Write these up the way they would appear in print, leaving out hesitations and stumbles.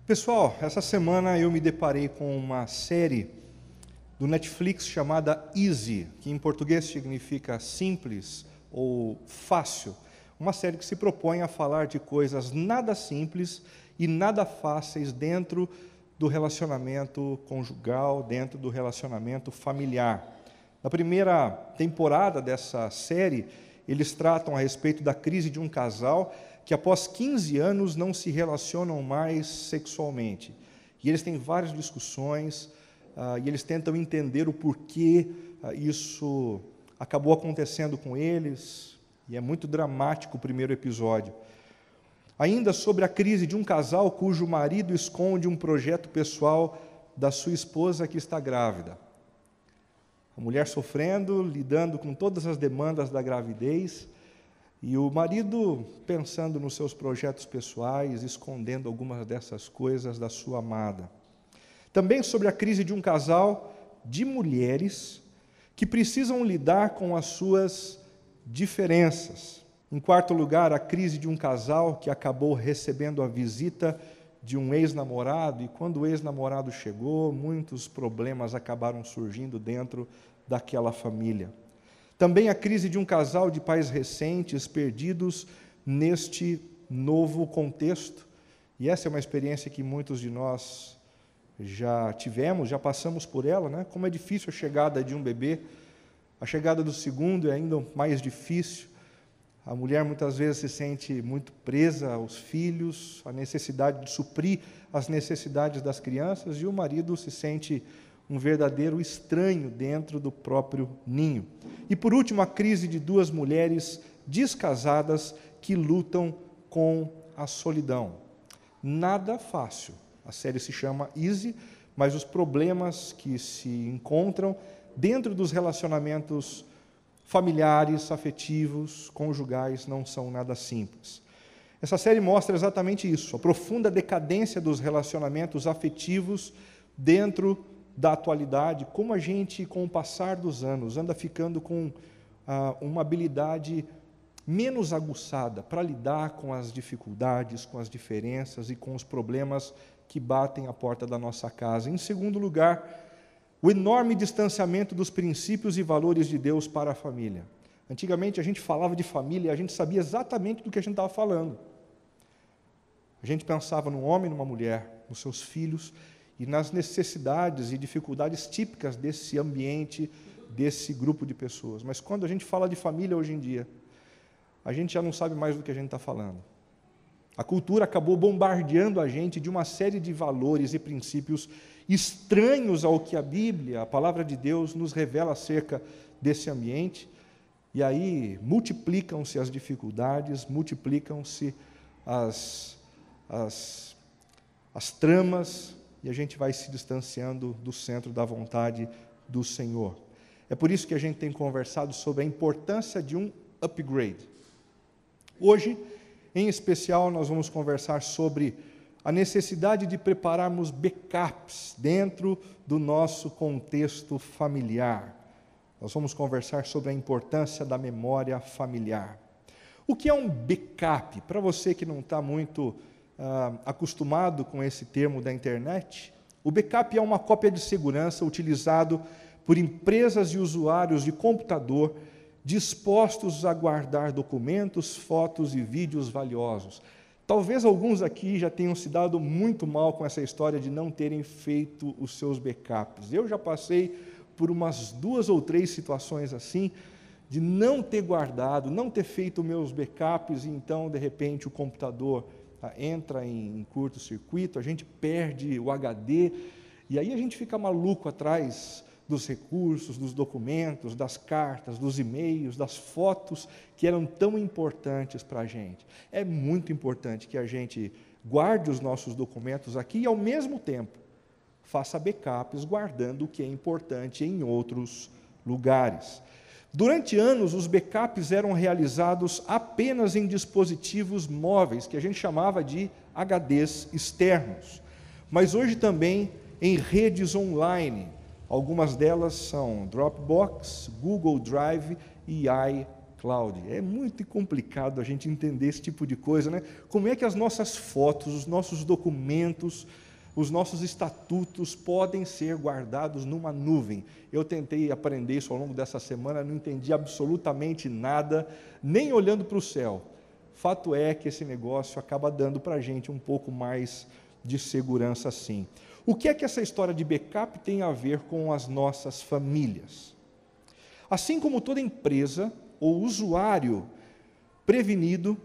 Pessoal, essa semana eu me deparei com uma série do Netflix chamada Easy, que em português significa simples ou fácil. Uma série que se propõe a falar de coisas nada simples e nada fáceis dentro do relacionamento conjugal, dentro do relacionamento familiar. Na primeira temporada dessa série, eles tratam a respeito da crise de um casal que após 15 anos não se relacionam mais sexualmente. E eles têm várias discussões, e eles tentam entender o porquê isso acabou acontecendo com eles, e é muito dramático o primeiro episódio. Ainda sobre a crise de um casal cujo marido esconde um projeto pessoal da sua esposa que está grávida. A mulher sofrendo, lidando com todas as demandas da gravidez, e o marido pensando nos seus projetos pessoais, escondendo algumas dessas coisas da sua amada. Também sobre a crise de um casal de mulheres que precisam lidar com as suas diferenças. Em quarto lugar, a crise de um casal que acabou recebendo a visita de um ex-namorado, e quando o ex-namorado chegou, muitos problemas acabaram surgindo dentro daquela família. Também a crise de um casal de pais recentes, perdidos neste novo contexto. E essa é uma experiência que muitos de nós já tivemos, já passamos por ela, né? Como é difícil a chegada de um bebê, a chegada do segundo é ainda mais difícil. A mulher muitas vezes se sente muito presa aos filhos, a necessidade de suprir as necessidades das crianças, e o marido se sente um verdadeiro estranho dentro do próprio ninho. E por último, a crise de duas mulheres descasadas que lutam com a solidão. Nada fácil. A série se chama Easy, mas os problemas que se encontram dentro dos relacionamentos familiares, afetivos, conjugais, não são nada simples. Essa série mostra exatamente isso, a profunda decadência dos relacionamentos afetivos dentro da atualidade, como a gente, com o passar dos anos, anda ficando com uma habilidade menos aguçada para lidar com as dificuldades, com as diferenças e com os problemas que batem à porta da nossa casa. Em segundo lugar, o enorme distanciamento dos princípios e valores de Deus para a família. Antigamente a gente falava de família e a gente sabia exatamente do que a gente estava falando. A gente pensava num homem, numa mulher, nos seus filhos e nas necessidades e dificuldades típicas desse ambiente, desse grupo de pessoas. Mas quando a gente fala de família hoje em dia, a gente já não sabe mais do que a gente está falando. A cultura acabou bombardeando a gente de uma série de valores e princípios estranhos ao que a Bíblia, a palavra de Deus, nos revela acerca desse ambiente, e aí multiplicam-se as dificuldades, multiplicam-se as tramas, e a gente vai se distanciando do centro da vontade do Senhor. É por isso que a gente tem conversado sobre a importância de um upgrade. Hoje, em especial, nós vamos conversar sobre a necessidade de prepararmos backups dentro do nosso contexto familiar. Nós vamos conversar sobre a importância da memória familiar. O que é um backup? Para você que não está muito acostumado com esse termo da internet, o backup é uma cópia de segurança utilizado por empresas e usuários de computador dispostos a guardar documentos, fotos e vídeos valiosos. Talvez alguns aqui já tenham se dado muito mal com essa história de não terem feito os seus backups. Eu já passei por umas 2 ou 3 situações assim, de não ter guardado, não ter feito meus backups, e então, de repente, o computador entra em curto-circuito, a gente perde o HD, e aí a gente fica maluco atrás dos recursos, dos documentos, das cartas, dos e-mails, das fotos que eram tão importantes para a gente. É muito importante que a gente guarde os nossos documentos aqui e, ao mesmo tempo, faça backups guardando o que é importante em outros lugares. Durante anos, os backups eram realizados apenas em dispositivos móveis, que a gente chamava de HDs externos, mas hoje também em redes online. Algumas delas são Dropbox, Google Drive e iCloud. É muito complicado a gente entender esse tipo de coisa, né? Como é que as nossas fotos, os nossos documentos, os nossos estatutos podem ser guardados numa nuvem? Eu tentei aprender isso ao longo dessa semana, não entendi absolutamente nada, nem olhando para o céu. Fato é que esse negócio acaba dando para a gente um pouco mais de segurança, sim. O que é que essa história de backup tem a ver com as nossas famílias? Assim como toda empresa ou usuário prevenido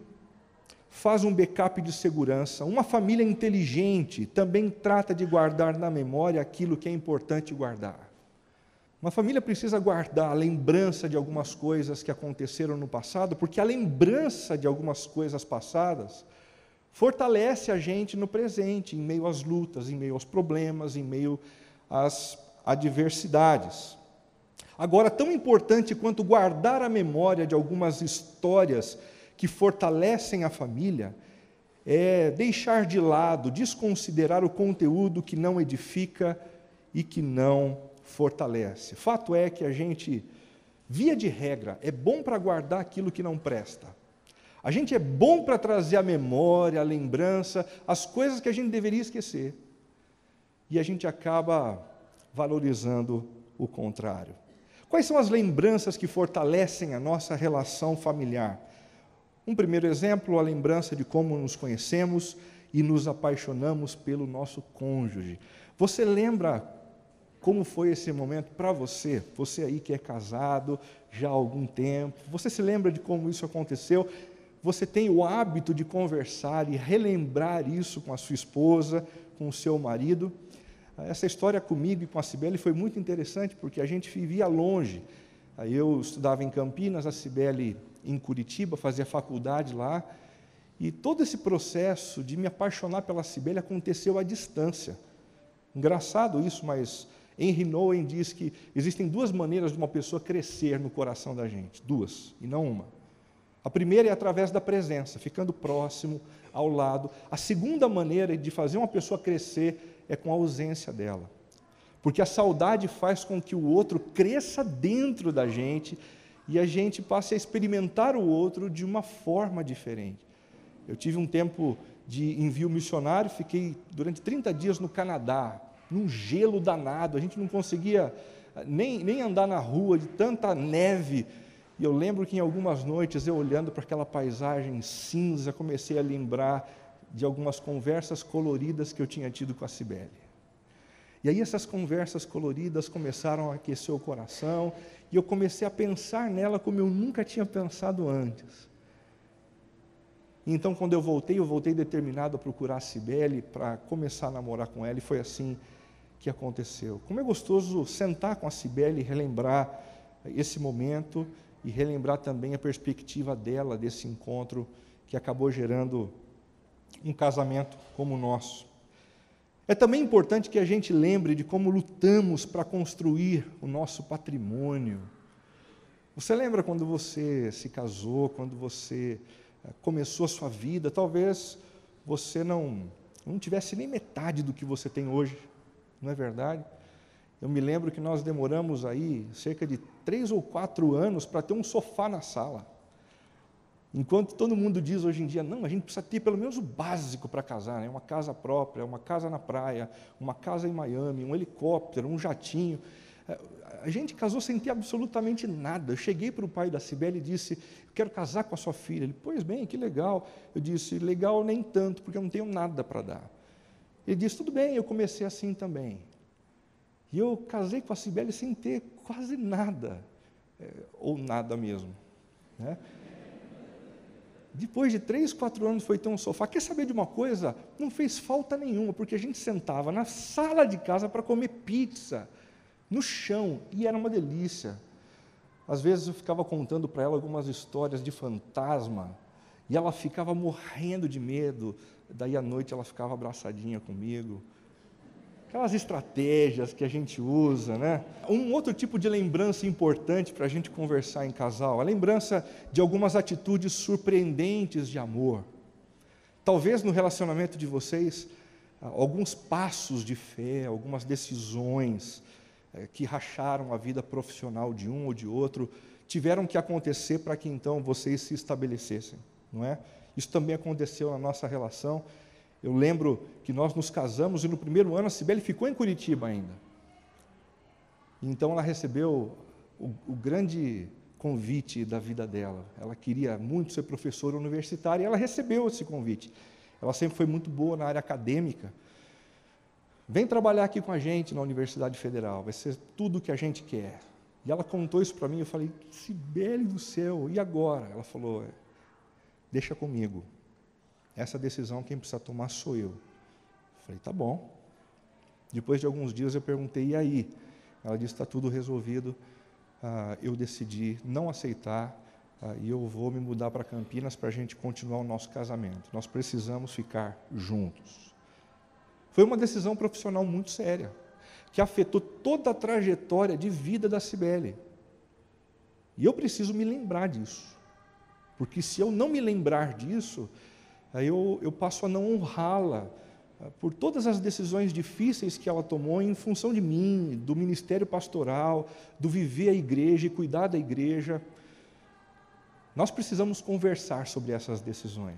faz um backup de segurança, uma família inteligente também trata de guardar na memória aquilo que é importante guardar. Uma família precisa guardar a lembrança de algumas coisas que aconteceram no passado, porque a lembrança de algumas coisas passadas fortalece a gente no presente, em meio às lutas, em meio aos problemas, em meio às adversidades. Agora, tão importante quanto guardar a memória de algumas histórias que fortalecem a família, é deixar de lado, desconsiderar o conteúdo que não edifica e que não fortalece. Fato é que a gente, via de regra, é bom para guardar aquilo que não presta. A gente é bom para trazer a memória, a lembrança, as coisas que a gente deveria esquecer. E a gente acaba valorizando o contrário. Quais são as lembranças que fortalecem a nossa relação familiar? Um primeiro exemplo, a lembrança de como nos conhecemos e nos apaixonamos pelo nosso cônjuge. Você lembra como foi esse momento para você? Você aí que é casado já há algum tempo, você se lembra de como isso aconteceu? Você tem o hábito de conversar e relembrar isso com a sua esposa, com o seu marido? Essa história comigo e com a Cibele foi muito interessante, porque a gente vivia longe. Eu estudava em Campinas, a Cibele em Curitiba, fazia faculdade lá, e todo esse processo de me apaixonar pela Cibele aconteceu à distância. Engraçado isso, mas Henry Nouwen diz que existem duas maneiras de uma pessoa crescer no coração da gente, duas, e não uma. A primeira é através da presença, ficando próximo, ao lado. A segunda maneira de fazer uma pessoa crescer é com a ausência dela. Porque a saudade faz com que o outro cresça dentro da gente e a gente passe a experimentar o outro de uma forma diferente. Eu tive um tempo de envio missionário, fiquei durante 30 dias no Canadá, num gelo danado, a gente não conseguia nem andar na rua de tanta neve. E eu lembro que em algumas noites, eu olhando para aquela paisagem cinza, comecei a lembrar de algumas conversas coloridas que eu tinha tido com a Cibele. E aí essas conversas coloridas começaram a aquecer o coração, e eu comecei a pensar nela como eu nunca tinha pensado antes. E então, quando eu voltei determinado a procurar a Cibele para começar a namorar com ela, e foi assim que aconteceu. Como é gostoso sentar com a Cibele e relembrar esse momento, e relembrar também a perspectiva dela, desse encontro que acabou gerando um casamento como o nosso. É também importante que a gente lembre de como lutamos para construir o nosso patrimônio. Você lembra quando você se casou, quando você começou a sua vida? Talvez você não tivesse nem metade do que você tem hoje, não é verdade? Eu me lembro que nós demoramos aí cerca de 3 ou 4 anos para ter um sofá na sala. Enquanto todo mundo diz hoje em dia, não, a gente precisa ter pelo menos o básico para casar, né? Uma casa própria, uma casa na praia, uma casa em Miami, um helicóptero, um jatinho. A gente casou sem ter absolutamente nada. Eu cheguei para o pai da Cibele e disse, eu quero casar com a sua filha. Ele, pois bem, que legal. Eu disse, legal nem tanto, porque eu não tenho nada para dar. Ele disse, tudo bem, eu comecei assim também. E eu casei com a Cibele sem ter quase nada, ou nada mesmo, né? Depois de 3, 4 anos foi ter um sofá. Quer saber de uma coisa? Não fez falta nenhuma, porque a gente sentava na sala de casa para comer pizza, no chão, e era uma delícia. Às vezes eu ficava contando para ela algumas histórias de fantasma, e ela ficava morrendo de medo, daí à noite ela ficava abraçadinha comigo. Aquelas estratégias que a gente usa, né? Um outro tipo de lembrança importante para a gente conversar em casal, a lembrança de algumas atitudes surpreendentes de amor. Talvez no relacionamento de vocês, alguns passos de fé, algumas decisões que racharam a vida profissional de um ou de outro, tiveram que acontecer para que então vocês se estabelecessem, não é? Isso também aconteceu na nossa relação. Eu lembro que nós nos casamos e no primeiro ano a Cibele ficou em Curitiba ainda. Então ela recebeu o grande convite da vida dela. Ela queria muito ser professora universitária e ela recebeu esse convite. Ela sempre foi muito boa na área acadêmica. Vem trabalhar aqui com a gente na Universidade Federal, vai ser tudo o que a gente quer. E ela contou isso para mim, eu falei, Cibele do céu, e agora? Ela falou, deixa comigo. Essa decisão quem precisa tomar sou eu. Eu falei, tá bom. Depois de alguns dias eu perguntei, e aí? Ela disse, está tudo resolvido, eu decidi não aceitar, e eu vou me mudar para Campinas para a gente continuar o nosso casamento. Nós precisamos ficar juntos. Foi uma decisão profissional muito séria, que afetou toda a trajetória de vida da Cibele. E eu preciso me lembrar disso, porque se eu não me lembrar disso, aí eu passo a não honrá-la por todas as decisões difíceis que ela tomou em função de mim, do ministério pastoral, do viver a igreja e cuidar da igreja. Nós precisamos conversar sobre essas decisões.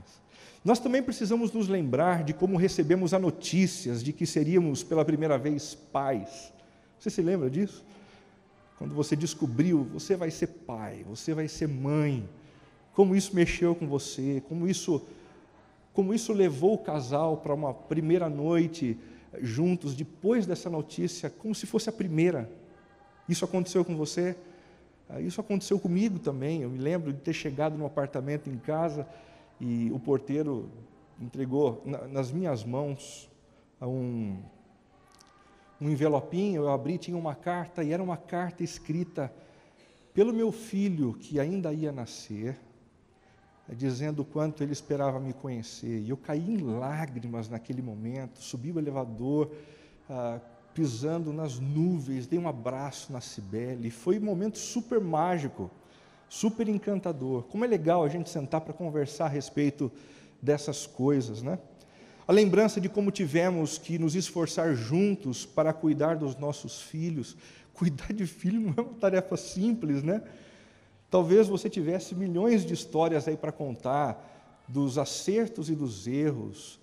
Nós também precisamos nos lembrar de como recebemos as notícias de que seríamos pela primeira vez pais. Você se lembra disso? Quando você descobriu, você vai ser pai, você vai ser mãe. Como isso mexeu com você, como isso levou o casal para uma primeira noite juntos, depois dessa notícia, como se fosse a primeira. Isso aconteceu com você? Isso aconteceu comigo também. Eu me lembro de ter chegado no apartamento em casa e o porteiro entregou nas minhas mãos um envelopinho. Eu abri, tinha uma carta, e era uma carta escrita pelo meu filho, que ainda ia nascer, dizendo o quanto ele esperava me conhecer. E eu caí em lágrimas naquele momento, subi o elevador, pisando nas nuvens, dei um abraço na Cibele. Foi um momento super mágico, super encantador. Como é legal a gente sentar para conversar a respeito dessas coisas, né? A lembrança de como tivemos que nos esforçar juntos para cuidar dos nossos filhos. Cuidar de filho não é uma tarefa simples, né? Talvez você tivesse milhões de histórias aí para contar, dos acertos e dos erros,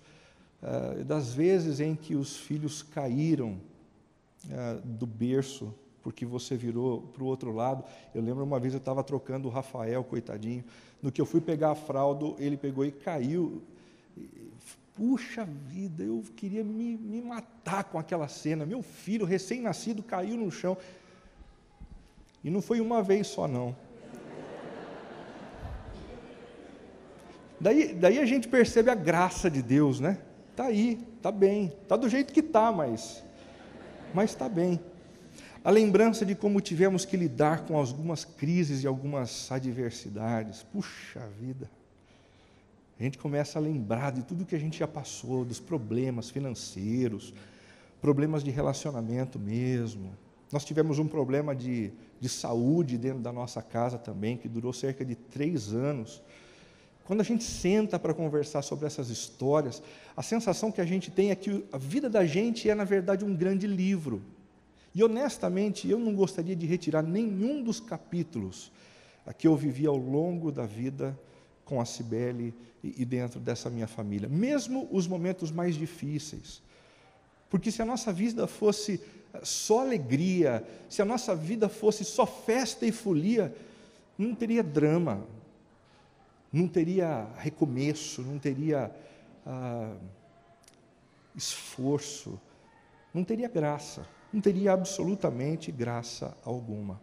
das vezes em que os filhos caíram do berço, porque você virou para o outro lado. Eu lembro uma vez eu estava trocando o Rafael, coitadinho, no que eu fui pegar a fralda, ele pegou e caiu. Puxa vida, eu queria me matar com aquela cena. Meu filho, recém-nascido, caiu no chão. E não foi uma vez só, não. Daí a gente percebe a graça de Deus, né? Está aí, está bem, está do jeito que está, mas está bem. A lembrança de como tivemos que lidar com algumas crises e algumas adversidades. Puxa vida! A gente começa a lembrar de tudo que a gente já passou, dos problemas financeiros, problemas de relacionamento mesmo. Nós tivemos um problema de saúde dentro da nossa casa também, que durou cerca de 3 anos. Quando a gente senta para conversar sobre essas histórias, a sensação que a gente tem é que a vida da gente é, na verdade, um grande livro. E, honestamente, eu não gostaria de retirar nenhum dos capítulos que eu vivi ao longo da vida com a Cibele e dentro dessa minha família, mesmo os momentos mais difíceis. Porque se a nossa vida fosse só alegria, se a nossa vida fosse só festa e folia, não teria drama, não teria recomeço, não teria esforço, não teria graça, não teria absolutamente graça alguma.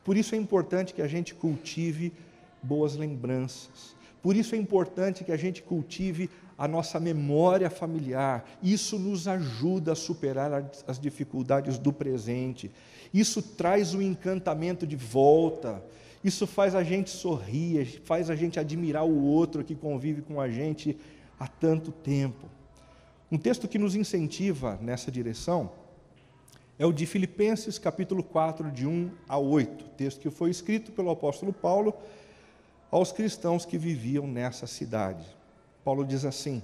Por isso é importante que a gente cultive boas lembranças, por isso é importante que a gente cultive a nossa memória familiar. Isso nos ajuda a superar as dificuldades do presente, isso traz o encantamento de volta, isso faz a gente sorrir, faz a gente admirar o outro que convive com a gente há tanto tempo. Um texto que nos incentiva nessa direção é o de Filipenses, capítulo 4, de 1 a 8, texto que foi escrito pelo apóstolo Paulo aos cristãos que viviam nessa cidade. Paulo diz assim: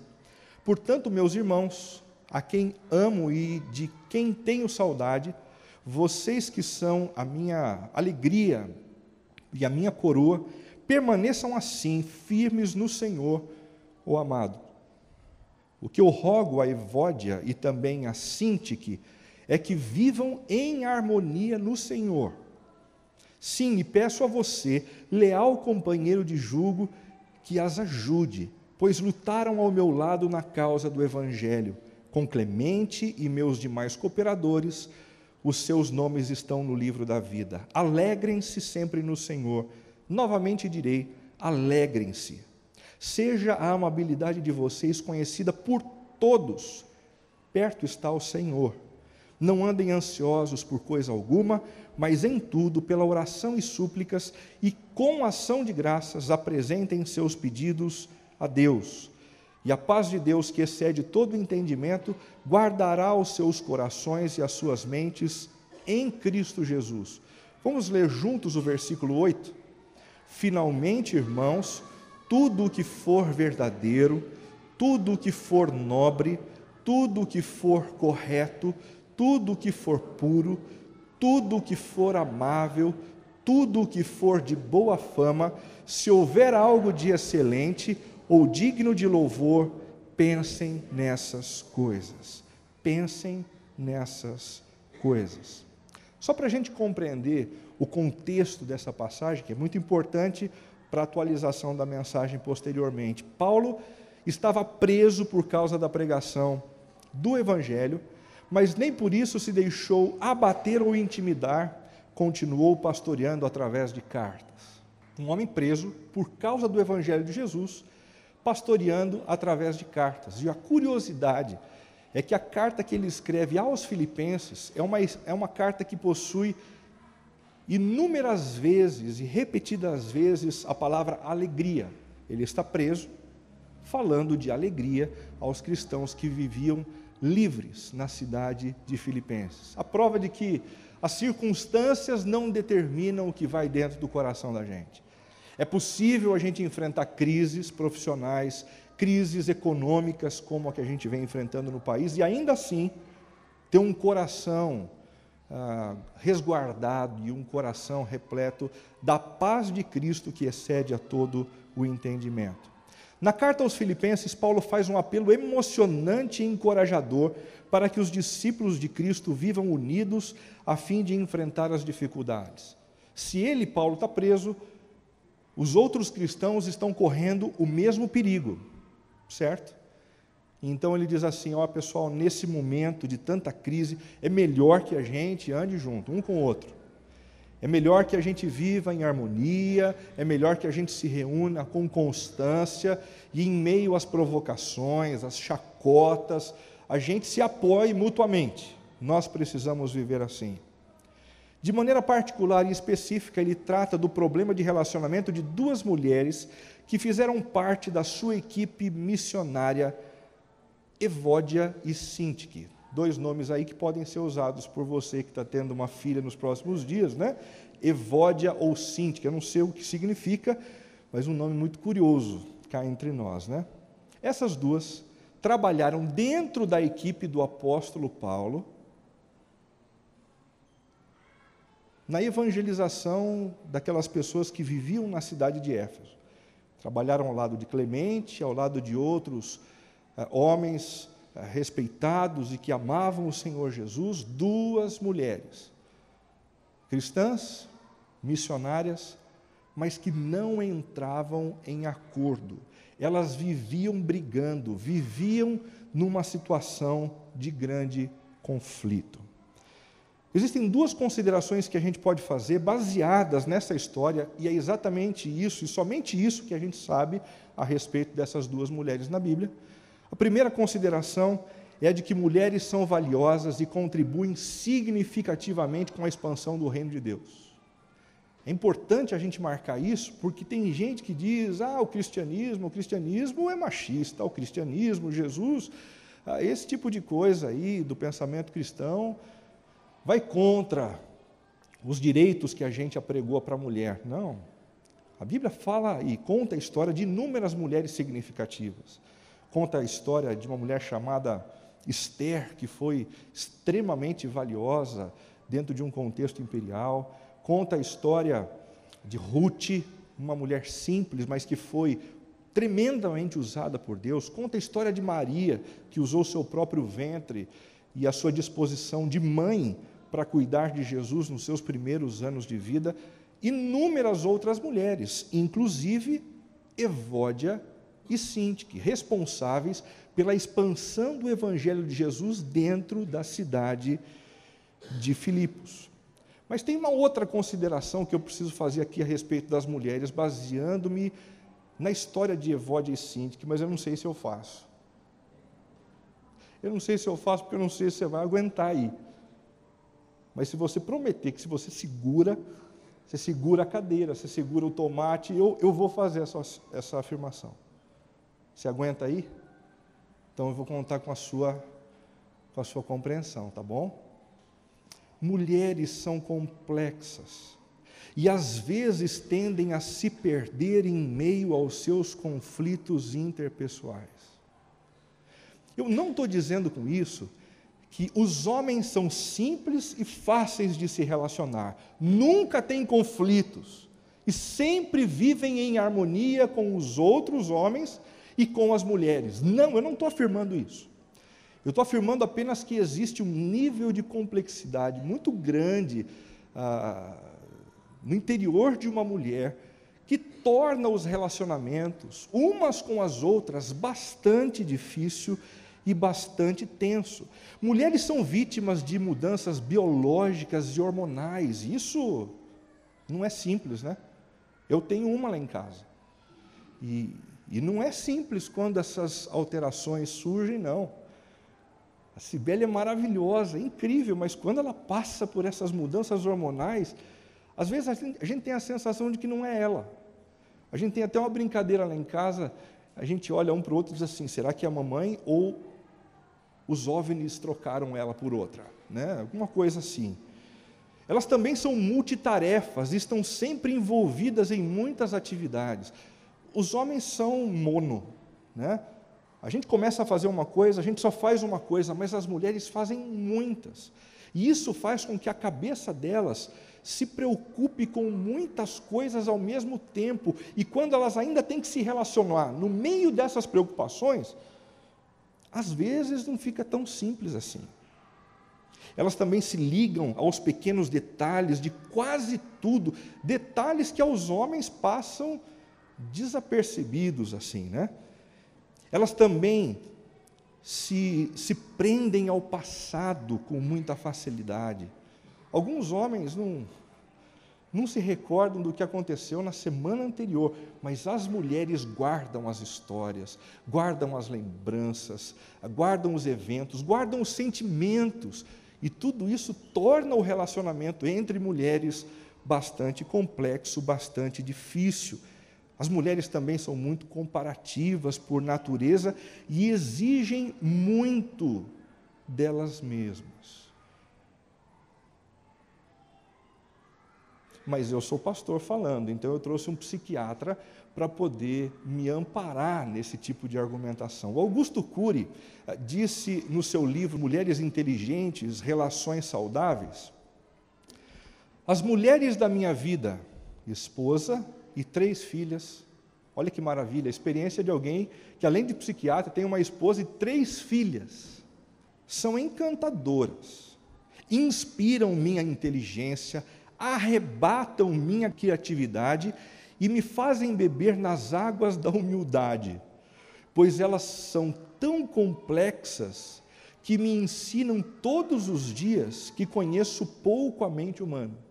portanto, meus irmãos, a quem amo e de quem tenho saudade, vocês que são a minha alegria, e a minha coroa, permaneçam assim, firmes no Senhor, o amado. O que eu rogo a Evódia e também a Sintique é que vivam em harmonia no Senhor. Sim, e peço a você, leal companheiro de jugo, que as ajude, pois lutaram ao meu lado na causa do Evangelho. Com Clemente e meus demais cooperadores, os seus nomes estão no livro da vida. Alegrem-se sempre no Senhor. Novamente direi, alegrem-se. Seja a amabilidade de vocês conhecida por todos. Perto está o Senhor. Não andem ansiosos por coisa alguma, mas em tudo, pela oração e súplicas, e com ação de graças, apresentem seus pedidos a Deus. E a paz de Deus, que excede todo entendimento, guardará os seus corações e as suas mentes em Cristo Jesus. Vamos ler juntos o versículo 8? Finalmente, irmãos, tudo o que for verdadeiro, tudo o que for nobre, tudo o que for correto, tudo o que for puro, tudo o que for amável, tudo o que for de boa fama, se houver algo de excelente ou digno de louvor, pensem nessas coisas. Pensem nessas coisas. Só para a gente compreender o contexto dessa passagem, que é muito importante para a atualização da mensagem posteriormente. Paulo estava preso por causa da pregação do Evangelho, mas nem por isso se deixou abater ou intimidar, continuou pastoreando através de cartas. Um homem preso por causa do Evangelho de Jesus, pastoreando através de cartas. E a curiosidade é que a carta que ele escreve aos Filipenses é uma carta que possui inúmeras vezes e repetidas vezes a palavra alegria. Ele está preso, falando de alegria aos cristãos que viviam livres na cidade de Filipenses. A prova de que as circunstâncias não determinam o que vai dentro do coração da gente. É possível a gente enfrentar crises profissionais, crises econômicas, como a que a gente vem enfrentando no país, e ainda assim ter um coração resguardado e um coração repleto da paz de Cristo que excede a todo o entendimento. Na carta aos Filipenses, Paulo faz um apelo emocionante e encorajador para que os discípulos de Cristo vivam unidos a fim de enfrentar as dificuldades. Se ele, Paulo, está preso, os outros cristãos estão correndo o mesmo perigo, certo? Então ele diz assim, pessoal, nesse momento de tanta crise, é melhor que a gente ande junto, um com o outro. É melhor que a gente viva em harmonia, é melhor que a gente se reúna com constância e em meio às provocações, às chacotas, a gente se apoie mutuamente. Nós precisamos viver assim. De maneira particular e específica, ele trata do problema de relacionamento de duas mulheres que fizeram parte da sua equipe missionária, Evódia e Sintique. Dois nomes aí que podem ser usados por você que está tendo uma filha nos próximos dias, né? Evódia ou Sintique, eu não sei o que significa, mas um nome muito curioso cá entre nós, né? Essas duas trabalharam dentro da equipe do apóstolo Paulo na evangelização daquelas pessoas que viviam na cidade de Éfeso. Trabalharam ao lado de Clemente, ao lado de outros homens respeitados e que amavam o Senhor Jesus, duas mulheres, cristãs, missionárias, mas que não entravam em acordo. Elas viviam brigando, viviam numa situação de grande conflito. Existem duas considerações que a gente pode fazer baseadas nessa história, e é exatamente isso, e somente isso que a gente sabe a respeito dessas duas mulheres na Bíblia. A primeira consideração é a de que mulheres são valiosas e contribuem significativamente com a expansão do reino de Deus. É importante a gente marcar isso, porque tem gente que diz, o cristianismo é machista, o cristianismo, Jesus, esse tipo de coisa aí do pensamento cristão vai contra os direitos que a gente apregou para a mulher. Não. A Bíblia fala e conta a história de inúmeras mulheres significativas. Conta a história de uma mulher chamada Esther, que foi extremamente valiosa dentro de um contexto imperial. Conta a história de Ruth, uma mulher simples, mas que foi tremendamente usada por Deus. Conta a história de Maria, que usou seu próprio ventre e a sua disposição de mãe para cuidar de Jesus nos seus primeiros anos de vida. Inúmeras outras mulheres, inclusive Evódia e Sintique, responsáveis pela expansão do Evangelho de Jesus dentro da cidade de Filipos. Mas tem uma outra consideração que eu preciso fazer aqui a respeito das mulheres, baseando-me na história de Evódia e Sintique, mas eu não sei se eu faço. Eu não sei se eu faço, porque eu não sei se você vai aguentar aí. Mas se você prometer que se você segura a cadeira, você segura o tomate, eu vou fazer essa afirmação. Você aguenta aí? Então eu vou contar com a sua compreensão, tá bom? Mulheres são complexas e às vezes tendem a se perder em meio aos seus conflitos interpessoais. Eu não estou dizendo com isso que os homens são simples e fáceis de se relacionar, nunca têm conflitos e sempre vivem em harmonia com os outros homens e com as mulheres. Não, eu não estou afirmando isso. Eu estou afirmando apenas que existe um nível de complexidade muito grande no interior de uma mulher que torna os relacionamentos, umas com as outras, bastante difícil e bastante tenso. Mulheres são vítimas de mudanças biológicas e hormonais. Isso não é simples, né? Eu tenho uma lá em casa. E não é simples quando essas alterações surgem, não. A Cibele é maravilhosa, é incrível, mas quando ela passa por essas mudanças hormonais, às vezes a gente tem a sensação de que não é ela. A gente tem até uma brincadeira lá em casa, a gente olha um para o outro e diz assim, será que é a mamãe ou os OVNIs trocaram ela por outra? Né? Alguma coisa assim. Elas também são multitarefas, estão sempre envolvidas em muitas atividades. Os homens são mono, né? A gente começa a fazer uma coisa, a gente só faz uma coisa, mas as mulheres fazem muitas. E isso faz com que a cabeça delas se preocupe com muitas coisas ao mesmo tempo. E quando elas ainda têm que se relacionar no meio dessas preocupações, às vezes não fica tão simples assim. Elas também se ligam aos pequenos detalhes de quase tudo, detalhes que aos homens passam desapercebidos assim, né? Elas também se prendem ao passado com muita facilidade. Alguns homens não se recordam do que aconteceu na semana anterior, mas as mulheres guardam as histórias, guardam as lembranças, guardam os eventos, guardam os sentimentos, e tudo isso torna o relacionamento entre mulheres bastante complexo, bastante difícil. As mulheres também são muito comparativas por natureza e exigem muito delas mesmas. Mas eu sou pastor falando, então eu trouxe um psiquiatra para poder me amparar nesse tipo de argumentação. O Augusto Cury disse no seu livro Mulheres Inteligentes, Relações Saudáveis: as mulheres da minha vida, esposa e 3 filhas, olha que maravilha, a experiência de alguém que além de psiquiatra tem uma esposa e 3 filhas, são encantadoras, inspiram minha inteligência, arrebatam minha criatividade e me fazem beber nas águas da humildade, pois elas são tão complexas que me ensinam todos os dias que conheço pouco a mente humana.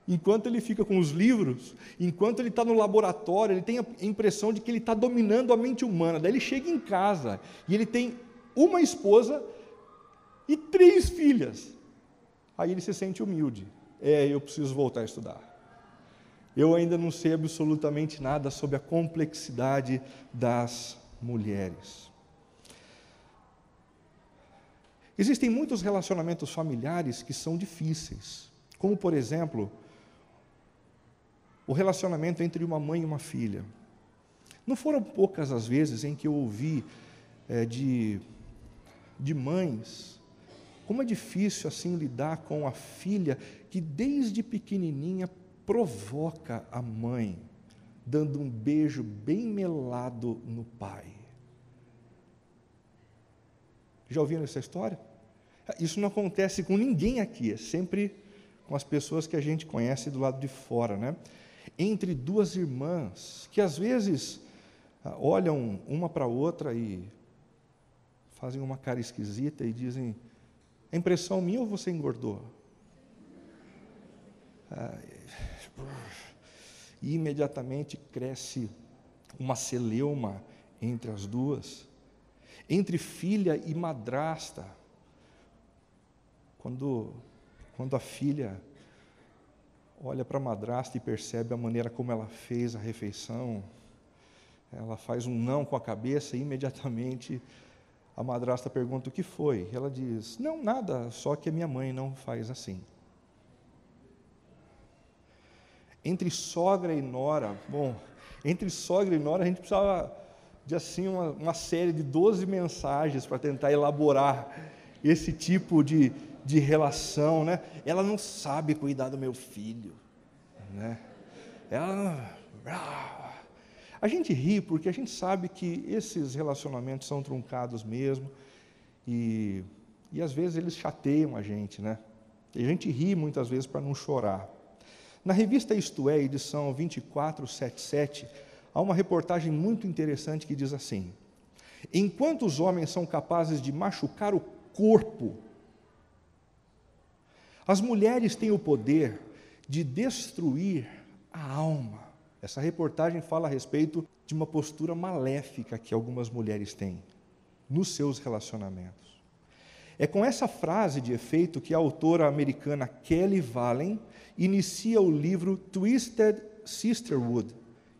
Enquanto ele fica com os livros, enquanto ele está no laboratório, ele tem a impressão de que ele está dominando a mente humana. Daí ele chega em casa e ele tem uma esposa e 3 filhas. Aí ele se sente humilde. Eu preciso voltar a estudar. Eu ainda não sei absolutamente nada sobre a complexidade das mulheres. Existem muitos relacionamentos familiares que são difíceis, como, por exemplo, o relacionamento entre uma mãe e uma filha. Não foram poucas as vezes em que eu ouvi de mães como é difícil assim lidar com a filha que desde pequenininha provoca a mãe dando um beijo bem melado no pai. Já ouviram essa história? Isso não acontece com ninguém aqui, é sempre com as pessoas que a gente conhece do lado de fora, né? Entre duas irmãs, que às vezes olham uma para a outra e fazem uma cara esquisita e dizem: é impressão minha ou você engordou? E imediatamente cresce uma celeuma entre as duas. Entre filha e madrasta, quando a filha olha para a madrasta e percebe a maneira como ela fez a refeição, ela faz um não com a cabeça e imediatamente a madrasta pergunta: o que foi? E ela diz: não, nada, só que a minha mãe não faz assim. Entre sogra e nora, entre sogra e nora a gente precisava de assim uma série de 12 mensagens para tentar elaborar esse tipo de relação, né? Ela não sabe cuidar do meu filho, né? A gente ri porque a gente sabe que esses relacionamentos são truncados mesmo e às vezes eles chateiam a gente, né? E a gente ri muitas vezes para não chorar. Na revista Isto É, edição 2477, há uma reportagem muito interessante que diz assim: enquanto os homens são capazes de machucar o corpo, as mulheres têm o poder de destruir a alma. Essa reportagem fala a respeito de uma postura maléfica que algumas mulheres têm nos seus relacionamentos. É com essa frase de efeito que a autora americana Kelly Vallen inicia o livro Twisted Sisterhood,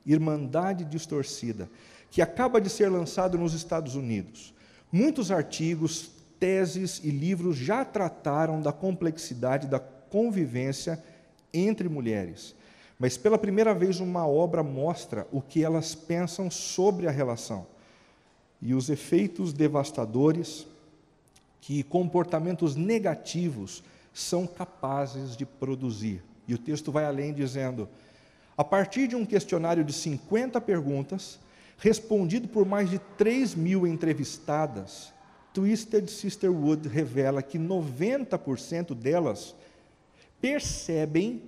Irmandade Distorcida, que acaba de ser lançado nos Estados Unidos. Muitos artigos, teses e livros já trataram da complexidade da convivência entre mulheres, mas pela primeira vez uma obra mostra o que elas pensam sobre a relação e os efeitos devastadores que comportamentos negativos são capazes de produzir. E o texto vai além dizendo: a partir de um questionário de 50 perguntas, respondido por mais de 3.000 entrevistadas, Twisted Sisterhood revela que 90% delas percebem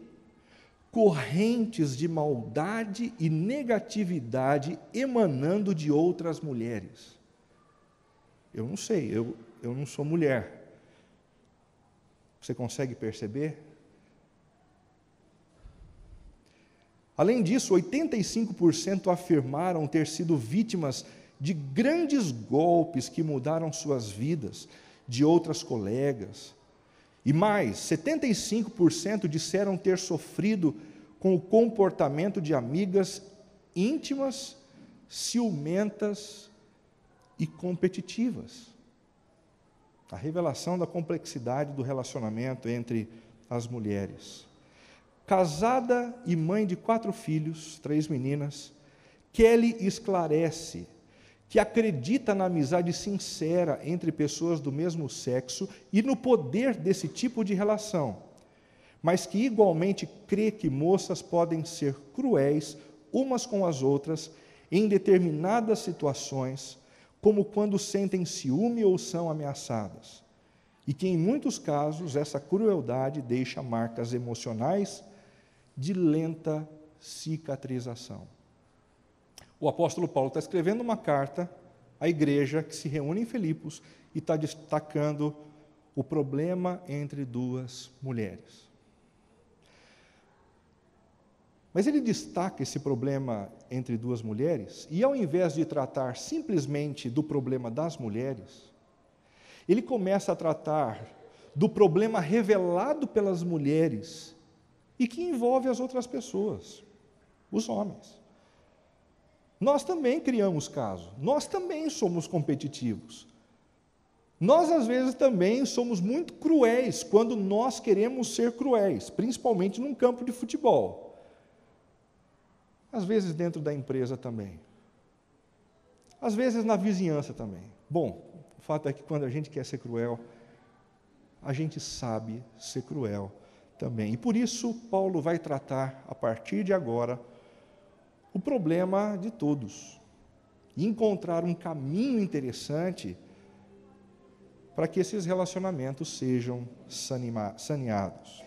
correntes de maldade e negatividade emanando de outras mulheres. Eu não sei, eu não sou mulher. Você consegue perceber? Além disso, 85% afirmaram ter sido vítimas de grandes golpes que mudaram suas vidas, de outras colegas. E mais, 75% disseram ter sofrido com o comportamento de amigas íntimas, ciumentas e competitivas. A revelação da complexidade do relacionamento entre as mulheres. Casada e mãe de 4 filhos, 3 meninas, Kelly esclarece que acredita na amizade sincera entre pessoas do mesmo sexo e no poder desse tipo de relação, mas que igualmente crê que moças podem ser cruéis umas com as outras em determinadas situações, como quando sentem ciúme ou são ameaçadas, e que em muitos casos essa crueldade deixa marcas emocionais de lenta cicatrização. O apóstolo Paulo está escrevendo uma carta à igreja que se reúne em Filipos e está destacando o problema entre 2 mulheres. Mas ele destaca esse problema entre 2 mulheres e, ao invés de tratar simplesmente do problema das mulheres, ele começa a tratar do problema revelado pelas mulheres e que envolve as outras pessoas, os homens. Nós também criamos caso, nós também somos competitivos. Nós, às vezes, também somos muito cruéis quando nós queremos ser cruéis, principalmente num campo de futebol. Às vezes dentro da empresa também. Às vezes na vizinhança também. Bom, o fato é que quando a gente quer ser cruel, a gente sabe ser cruel também. E por isso, Paulo vai tratar, a partir de agora, o problema de todos. E encontrar um caminho interessante para que esses relacionamentos sejam saneados.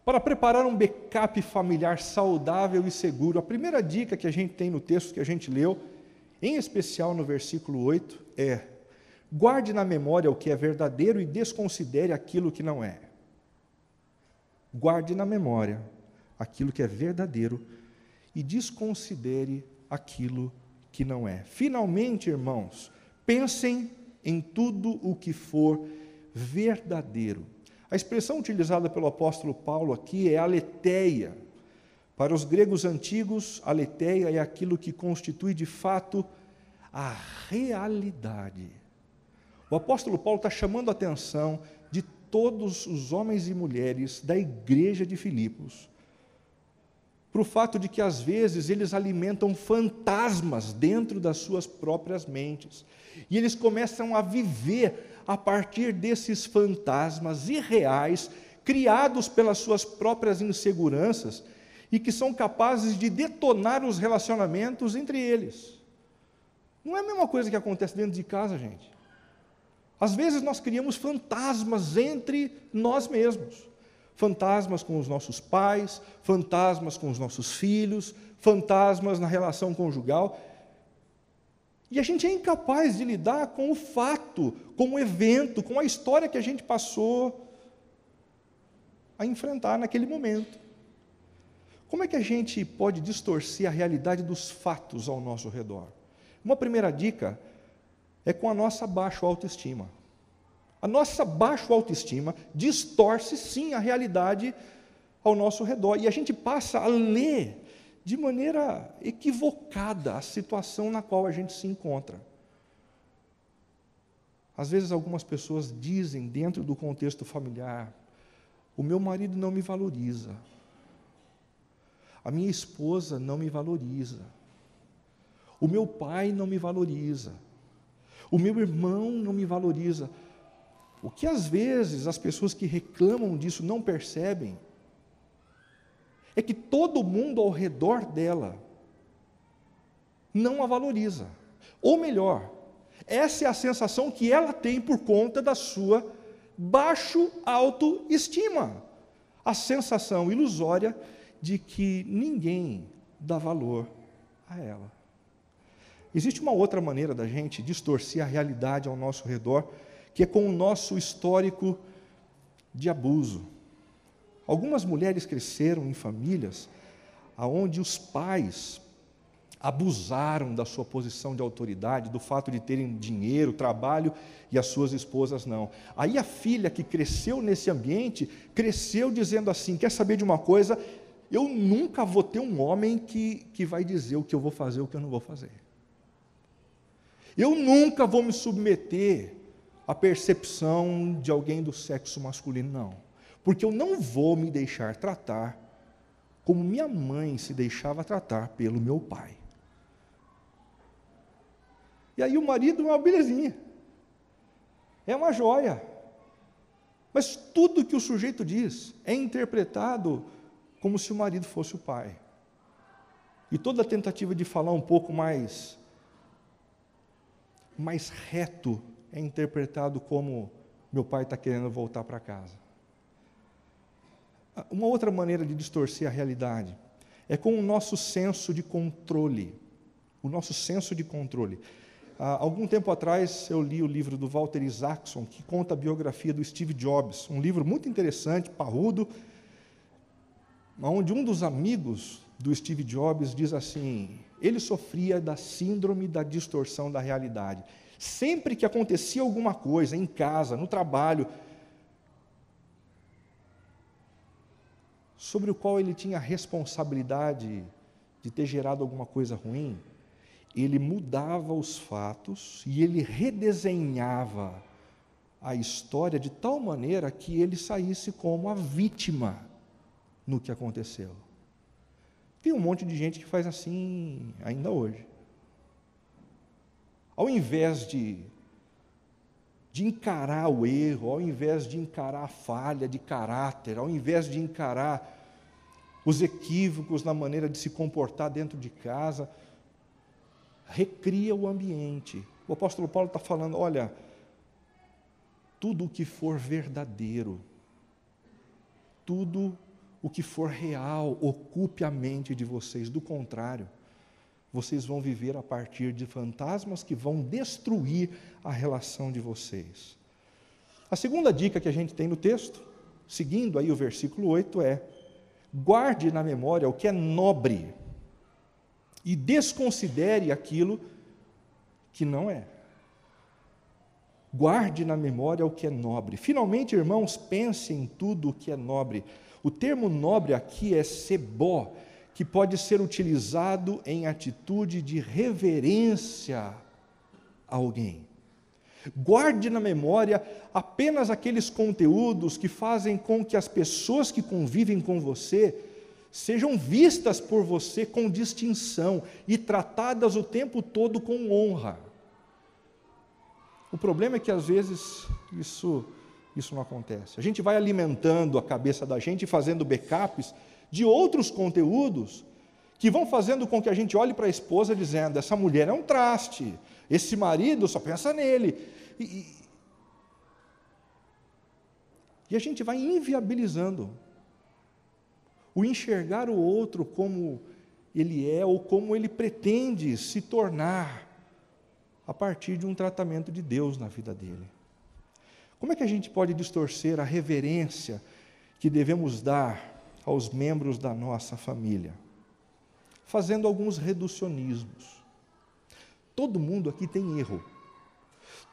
Para preparar um backup familiar saudável e seguro, a primeira dica que a gente tem no texto que a gente leu, em especial no versículo 8, é: guarde na memória o que é verdadeiro e desconsidere aquilo que não é. Guarde na memória aquilo que é verdadeiro e desconsidere aquilo que não é. Finalmente, irmãos, pensem em tudo o que for verdadeiro. A expressão utilizada pelo apóstolo Paulo aqui é aletheia. Para os gregos antigos, aletheia é aquilo que constitui de fato a realidade. O apóstolo Paulo está chamando a atenção de todos os homens e mulheres da igreja de Filipos para o fato de que, às vezes, eles alimentam fantasmas dentro das suas próprias mentes. E eles começam a viver a partir desses fantasmas irreais, criados pelas suas próprias inseguranças, e que são capazes de detonar os relacionamentos entre eles. Não é a mesma coisa que acontece dentro de casa, gente. Às vezes nós criamos fantasmas entre nós mesmos. Fantasmas com os nossos pais, fantasmas com os nossos filhos, fantasmas na relação conjugal. E a gente é incapaz de lidar com o fato, com o evento, com a história que a gente passou a enfrentar naquele momento. Como é que a gente pode distorcer a realidade dos fatos ao nosso redor? Uma primeira dica é com a nossa baixa autoestima. A nossa baixa autoestima distorce, sim, a realidade ao nosso redor. E a gente passa a ler de maneira equivocada a situação na qual a gente se encontra. Às vezes algumas pessoas dizem, dentro do contexto familiar: o meu marido não me valoriza, a minha esposa não me valoriza, o meu pai não me valoriza, o meu irmão não me valoriza. O que às vezes as pessoas que reclamam disso não percebem é que todo mundo ao redor dela não a valoriza. Ou melhor, essa é a sensação que ela tem por conta da sua baixa autoestima. A sensação ilusória de que ninguém dá valor a ela. Existe uma outra maneira da gente distorcer a realidade ao nosso redor, que é com o nosso histórico de abuso. Algumas mulheres cresceram em famílias onde os pais abusaram da sua posição de autoridade, do fato de terem dinheiro, trabalho, e as suas esposas não. Aí a filha que cresceu nesse ambiente, cresceu dizendo assim: quer saber de uma coisa? Eu nunca vou ter um homem que vai dizer o que eu vou fazer, o que eu não vou fazer. Eu nunca vou me submeter à percepção de alguém do sexo masculino, não. Porque eu não vou me deixar tratar como minha mãe se deixava tratar pelo meu pai. E aí o marido é uma belezinha, é uma joia. Mas tudo que o sujeito diz é interpretado como se o marido fosse o pai. E toda tentativa de falar um pouco mais reto é interpretado como: meu pai está querendo voltar para casa. Uma outra maneira de distorcer a realidade é com o nosso senso de controle. O nosso senso de controle. Algum tempo atrás eu li o livro do Walter Isaacson, que conta a biografia do Steve Jobs, um livro muito interessante, parrudo, onde um dos amigos do Steve Jobs diz assim: ele sofria da síndrome da distorção da realidade. Sempre que acontecia alguma coisa, em casa, no trabalho, sobre o qual ele tinha a responsabilidade de ter gerado alguma coisa ruim, ele mudava os fatos e ele redesenhava a história de tal maneira que ele saísse como a vítima no que aconteceu. Tem um monte de gente que faz assim ainda hoje. Ao invés de de encarar o erro, ao invés de encarar a falha de caráter, ao invés de encarar os equívocos na maneira de se comportar dentro de casa, recria o ambiente. O apóstolo Paulo está falando, olha, tudo o que for verdadeiro, tudo o que for real, ocupe a mente de vocês. Do contrário, vocês vão viver a partir de fantasmas que vão destruir a relação de vocês. A segunda dica que a gente tem no texto, seguindo aí o versículo 8, é: guarde na memória o que é nobre e desconsidere aquilo que não é. Guarde na memória o que é nobre. Finalmente, irmãos, pense em tudo o que é nobre. O termo nobre aqui é sebó, que pode ser utilizado em atitude de reverência a alguém. Guarde na memória apenas aqueles conteúdos que fazem com que as pessoas que convivem com você sejam vistas por você com distinção e tratadas o tempo todo com honra. O problema é que às vezes isso não acontece. A gente vai alimentando a cabeça da gente e fazendo backups de outros conteúdos que vão fazendo com que a gente olhe para a esposa dizendo: essa mulher é um traste, esse marido só pensa nele. E a gente vai inviabilizando o enxergar o outro como ele é ou como ele pretende se tornar a partir de um tratamento de Deus na vida dele. Como é que a gente pode distorcer a reverência que devemos dar aos membros da nossa família? Fazendo alguns reducionismos. Todo mundo aqui tem erro.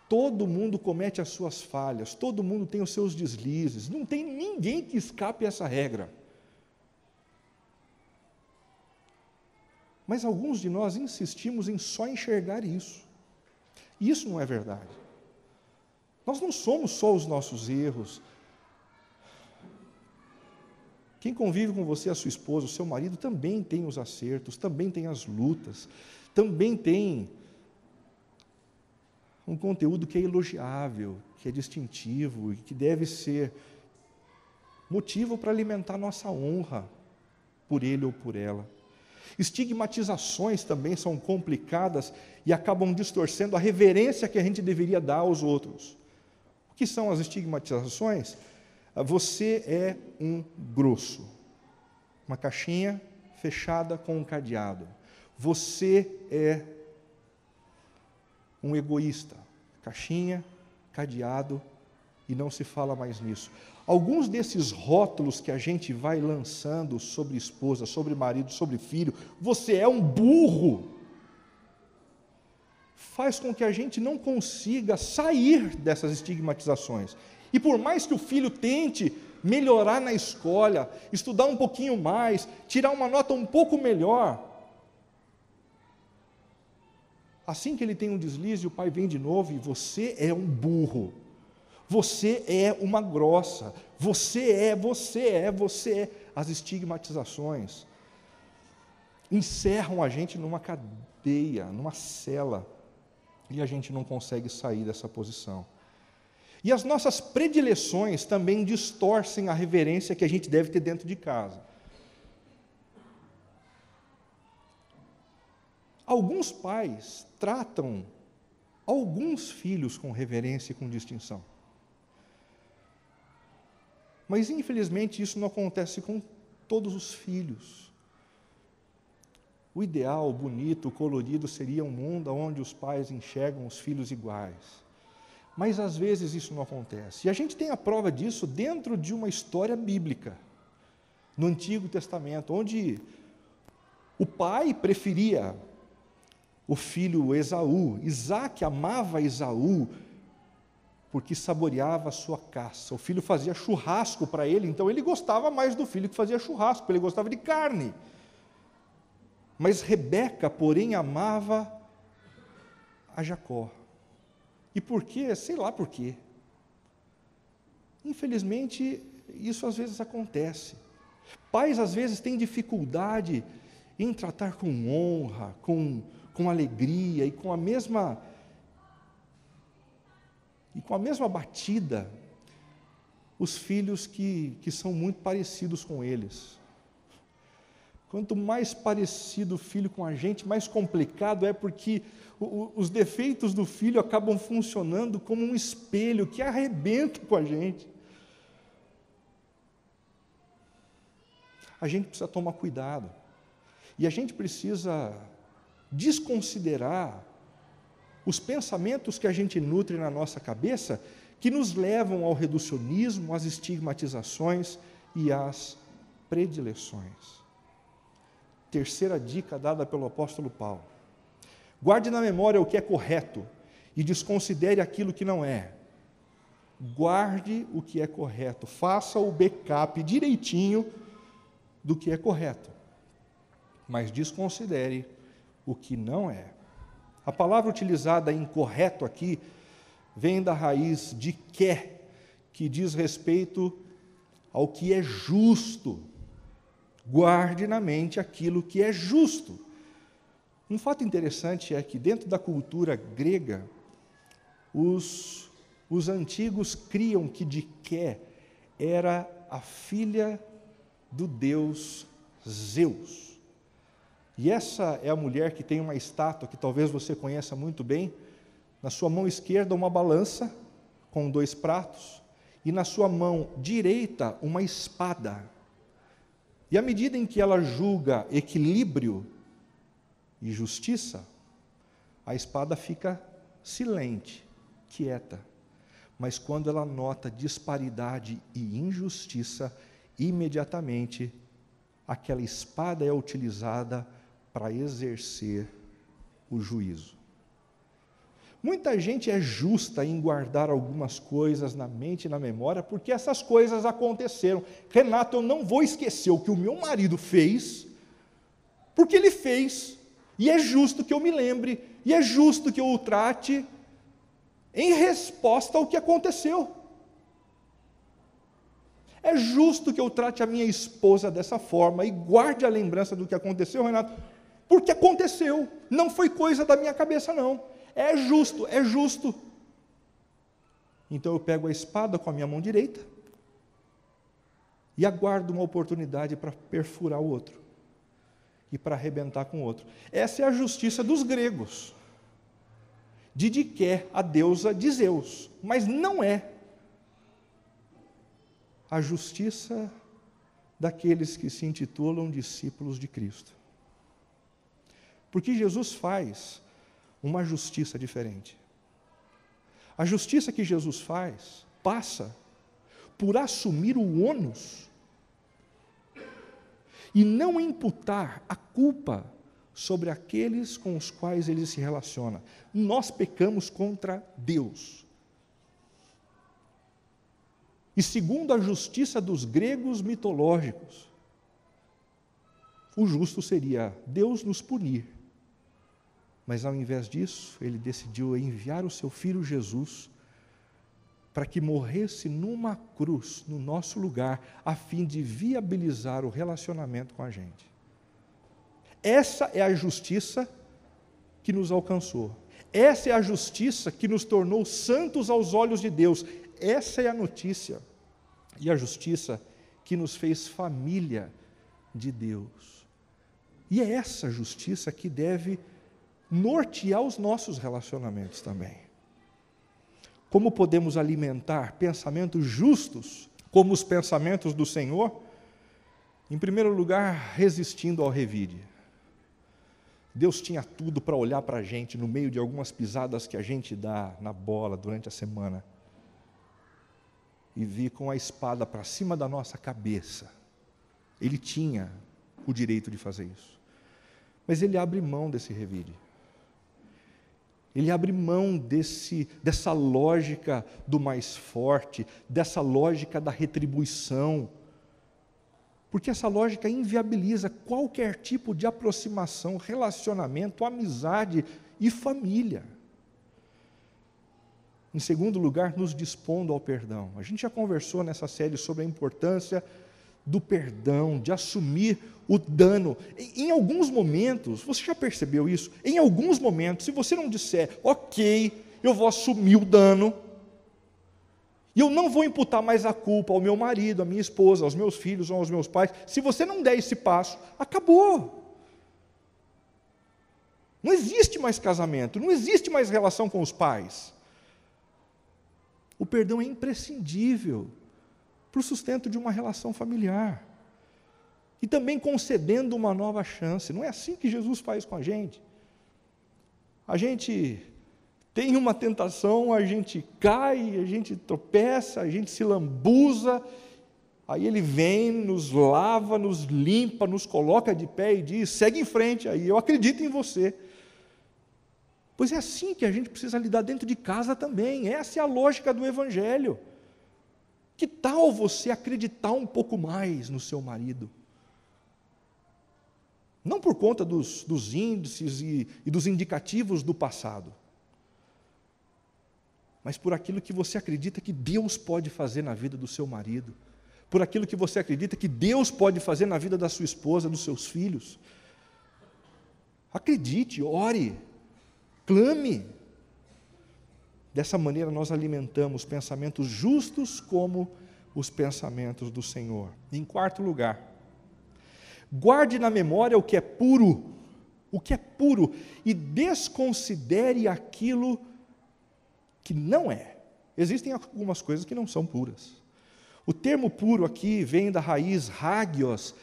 Todo mundo comete as suas falhas, todo mundo tem os seus deslizes, não tem ninguém que escape a essa regra. Mas alguns de nós insistimos em só enxergar isso. E isso não é verdade. Nós não somos só os nossos erros. Quem convive com você, a sua esposa, o seu marido, também tem os acertos, também tem as lutas, também tem um conteúdo que é elogiável, que é distintivo e que deve ser motivo para alimentar nossa honra por ele ou por ela. Estigmatizações também são complicadas e acabam distorcendo a reverência que a gente deveria dar aos outros. O que são as estigmatizações? Você é um grosso, uma caixinha fechada com um cadeado. Você é um egoísta, caixinha, cadeado, e não se fala mais nisso. Alguns desses rótulos que a gente vai lançando sobre esposa, sobre marido, sobre filho, você é um burro, faz com que a gente não consiga sair dessas estigmatizações. E por mais que o filho tente melhorar na escola, estudar um pouquinho mais, tirar uma nota um pouco melhor, assim que ele tem um deslize, o pai vem de novo e você é um burro. Você é uma grossa, você é. As estigmatizações encerram a gente numa cadeia, numa cela, e a gente não consegue sair dessa posição. E as nossas predileções também distorcem a reverência que a gente deve ter dentro de casa. Alguns pais tratam alguns filhos com reverência e com distinção. Mas, infelizmente, isso não acontece com todos os filhos. O ideal, bonito, colorido, seria um mundo onde os pais enxergam os filhos iguais. Mas, às vezes, isso não acontece. E a gente tem a prova disso dentro de uma história bíblica, no Antigo Testamento, onde o pai preferia o filho Esaú. Isaac amava Esaú, porque saboreava a sua caça. O filho fazia churrasco para ele, então ele gostava mais do filho que fazia churrasco, ele gostava de carne. Mas Rebeca, porém, amava a Jacó. E por quê? Sei lá por quê. Infelizmente, isso às vezes acontece. Pais, às vezes, têm dificuldade em tratar com honra, com alegria e com a mesma e com a mesma batida, os filhos que são muito parecidos com eles. Quanto mais parecido o filho com a gente, mais complicado é, porque os defeitos do filho acabam funcionando como um espelho que arrebenta com a gente. A gente precisa tomar cuidado. E a gente precisa desconsiderar os pensamentos que a gente nutre na nossa cabeça, que nos levam ao reducionismo, às estigmatizações e às predileções. Terceira dica dada pelo apóstolo Paulo: guarde na memória o que é correto e desconsidere aquilo que não é. Guarde o que é correto, faça o backup direitinho do que é correto, mas desconsidere o que não é. A palavra utilizada em correto aqui vem da raiz de que diz respeito ao que é justo. Guarde na mente aquilo que é justo. Um fato interessante é que dentro da cultura grega, os antigos criam que Diké era a filha do deus Zeus. E essa é a mulher que tem uma estátua que talvez você conheça muito bem. Na sua mão esquerda uma balança com 2 pratos e na sua mão direita uma espada. E à medida em que ela julga equilíbrio e justiça, a espada fica silente, quieta. Mas quando ela nota disparidade e injustiça, imediatamente aquela espada é utilizada para exercer o juízo. Muita gente é justa em guardar algumas coisas na mente e na memória, porque essas coisas aconteceram. Renato, eu não vou esquecer o que o meu marido fez, porque ele fez, e é justo que eu me lembre, e é justo que eu o trate em resposta ao que aconteceu. É justo que eu trate a minha esposa dessa forma e guarde a lembrança do que aconteceu, Renato, porque aconteceu, não foi coisa da minha cabeça, não. É justo, é justo. Então eu pego a espada com a minha mão direita e aguardo uma oportunidade para perfurar o outro e para arrebentar com o outro. Essa é a justiça dos gregos. De Diké, a deusa de Zeus, mas não é a justiça daqueles que se intitulam discípulos de Cristo. Porque Jesus faz uma justiça diferente. A justiça que Jesus faz passa por assumir o ônus e não imputar a culpa sobre aqueles com os quais ele se relaciona. Nós pecamos contra Deus. E segundo a justiça dos gregos mitológicos, o justo seria Deus nos punir. Mas ao invés disso, ele decidiu enviar o seu filho Jesus para que morresse numa cruz, no nosso lugar, a fim de viabilizar o relacionamento com a gente. Essa é a justiça que nos alcançou. Essa é a justiça que nos tornou santos aos olhos de Deus. Essa é a notícia e a justiça que nos fez família de Deus. E é essa justiça que deve nortear os nossos relacionamentos também. Como podemos alimentar pensamentos justos, como os pensamentos do Senhor? Em primeiro lugar, resistindo ao revide. Deus tinha tudo para olhar para a gente no meio de algumas pisadas que a gente dá na bola durante a semana e vir com a espada para cima da nossa cabeça. Ele tinha o direito de fazer isso. Mas ele abre mão desse revide. Ele abre mão dessa lógica do mais forte, dessa lógica da retribuição, porque essa lógica inviabiliza qualquer tipo de aproximação, relacionamento, amizade e família. Em segundo lugar, nos dispondo ao perdão. A gente já conversou nessa série sobre a importância do perdão, de assumir o dano. Em alguns momentos, você já percebeu isso? Em alguns momentos, se você não disser, ok, eu vou assumir o dano, E eu não vou imputar mais a culpa ao meu marido, à minha esposa, aos meus filhos ou aos meus pais. Se você não der esse passo, acabou. Não existe mais casamento, não existe mais relação com os pais. O perdão é imprescindível para o sustento de uma relação familiar. E também concedendo uma nova chance. Não é assim que Jesus faz com a gente. A gente tem uma tentação, a gente cai, a gente tropeça, a gente se lambuza, aí Ele vem, nos lava, nos limpa, nos coloca de pé e diz: segue em frente aí, eu acredito em você. Pois é assim que a gente precisa lidar dentro de casa também, essa é a lógica do Evangelho. Que tal você acreditar um pouco mais no seu marido? Não por conta dos índices e dos indicativos do passado, mas por aquilo que você acredita que Deus pode fazer na vida do seu marido, por aquilo que você acredita que Deus pode fazer na vida da sua esposa, dos seus filhos. Acredite, ore, clame. Dessa maneira nós alimentamos pensamentos justos como os pensamentos do Senhor. Em quarto lugar, guarde na memória o que é puro, e desconsidere aquilo que não é. Existem algumas coisas que não são puras. O termo puro aqui vem da raiz hagios,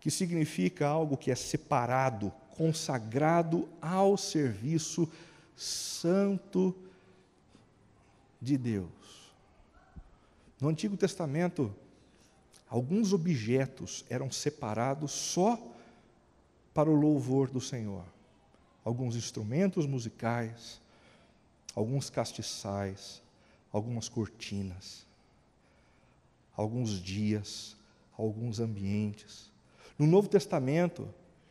que significa algo que é separado, consagrado ao serviço santo de Deus. No Antigo Testamento, alguns objetos eram separados só para o louvor do Senhor. Alguns instrumentos musicais, alguns castiçais, algumas cortinas, alguns dias, alguns ambientes. No Novo Testamento,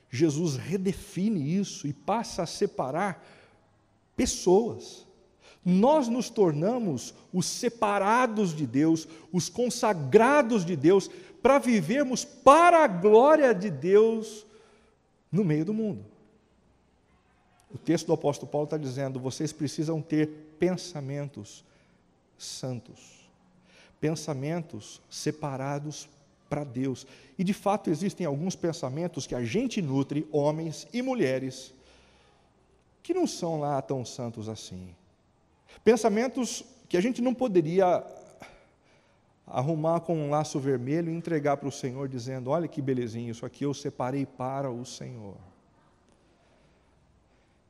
Jesus redefine isso e passa a separar pessoas. Nós nos tornamos os separados de Deus, os consagrados de Deus, para vivermos para a glória de Deus no meio do mundo. O texto do apóstolo Paulo está dizendo: vocês precisam ter pensamentos santos, pensamentos separados para Deus. E de fato existem alguns pensamentos que a gente nutre, homens e mulheres, que não são lá tão santos assim. Pensamentos que a gente não poderia arrumar com um laço vermelho e entregar para o Senhor dizendo: olha que belezinha, isso aqui eu separei para o Senhor.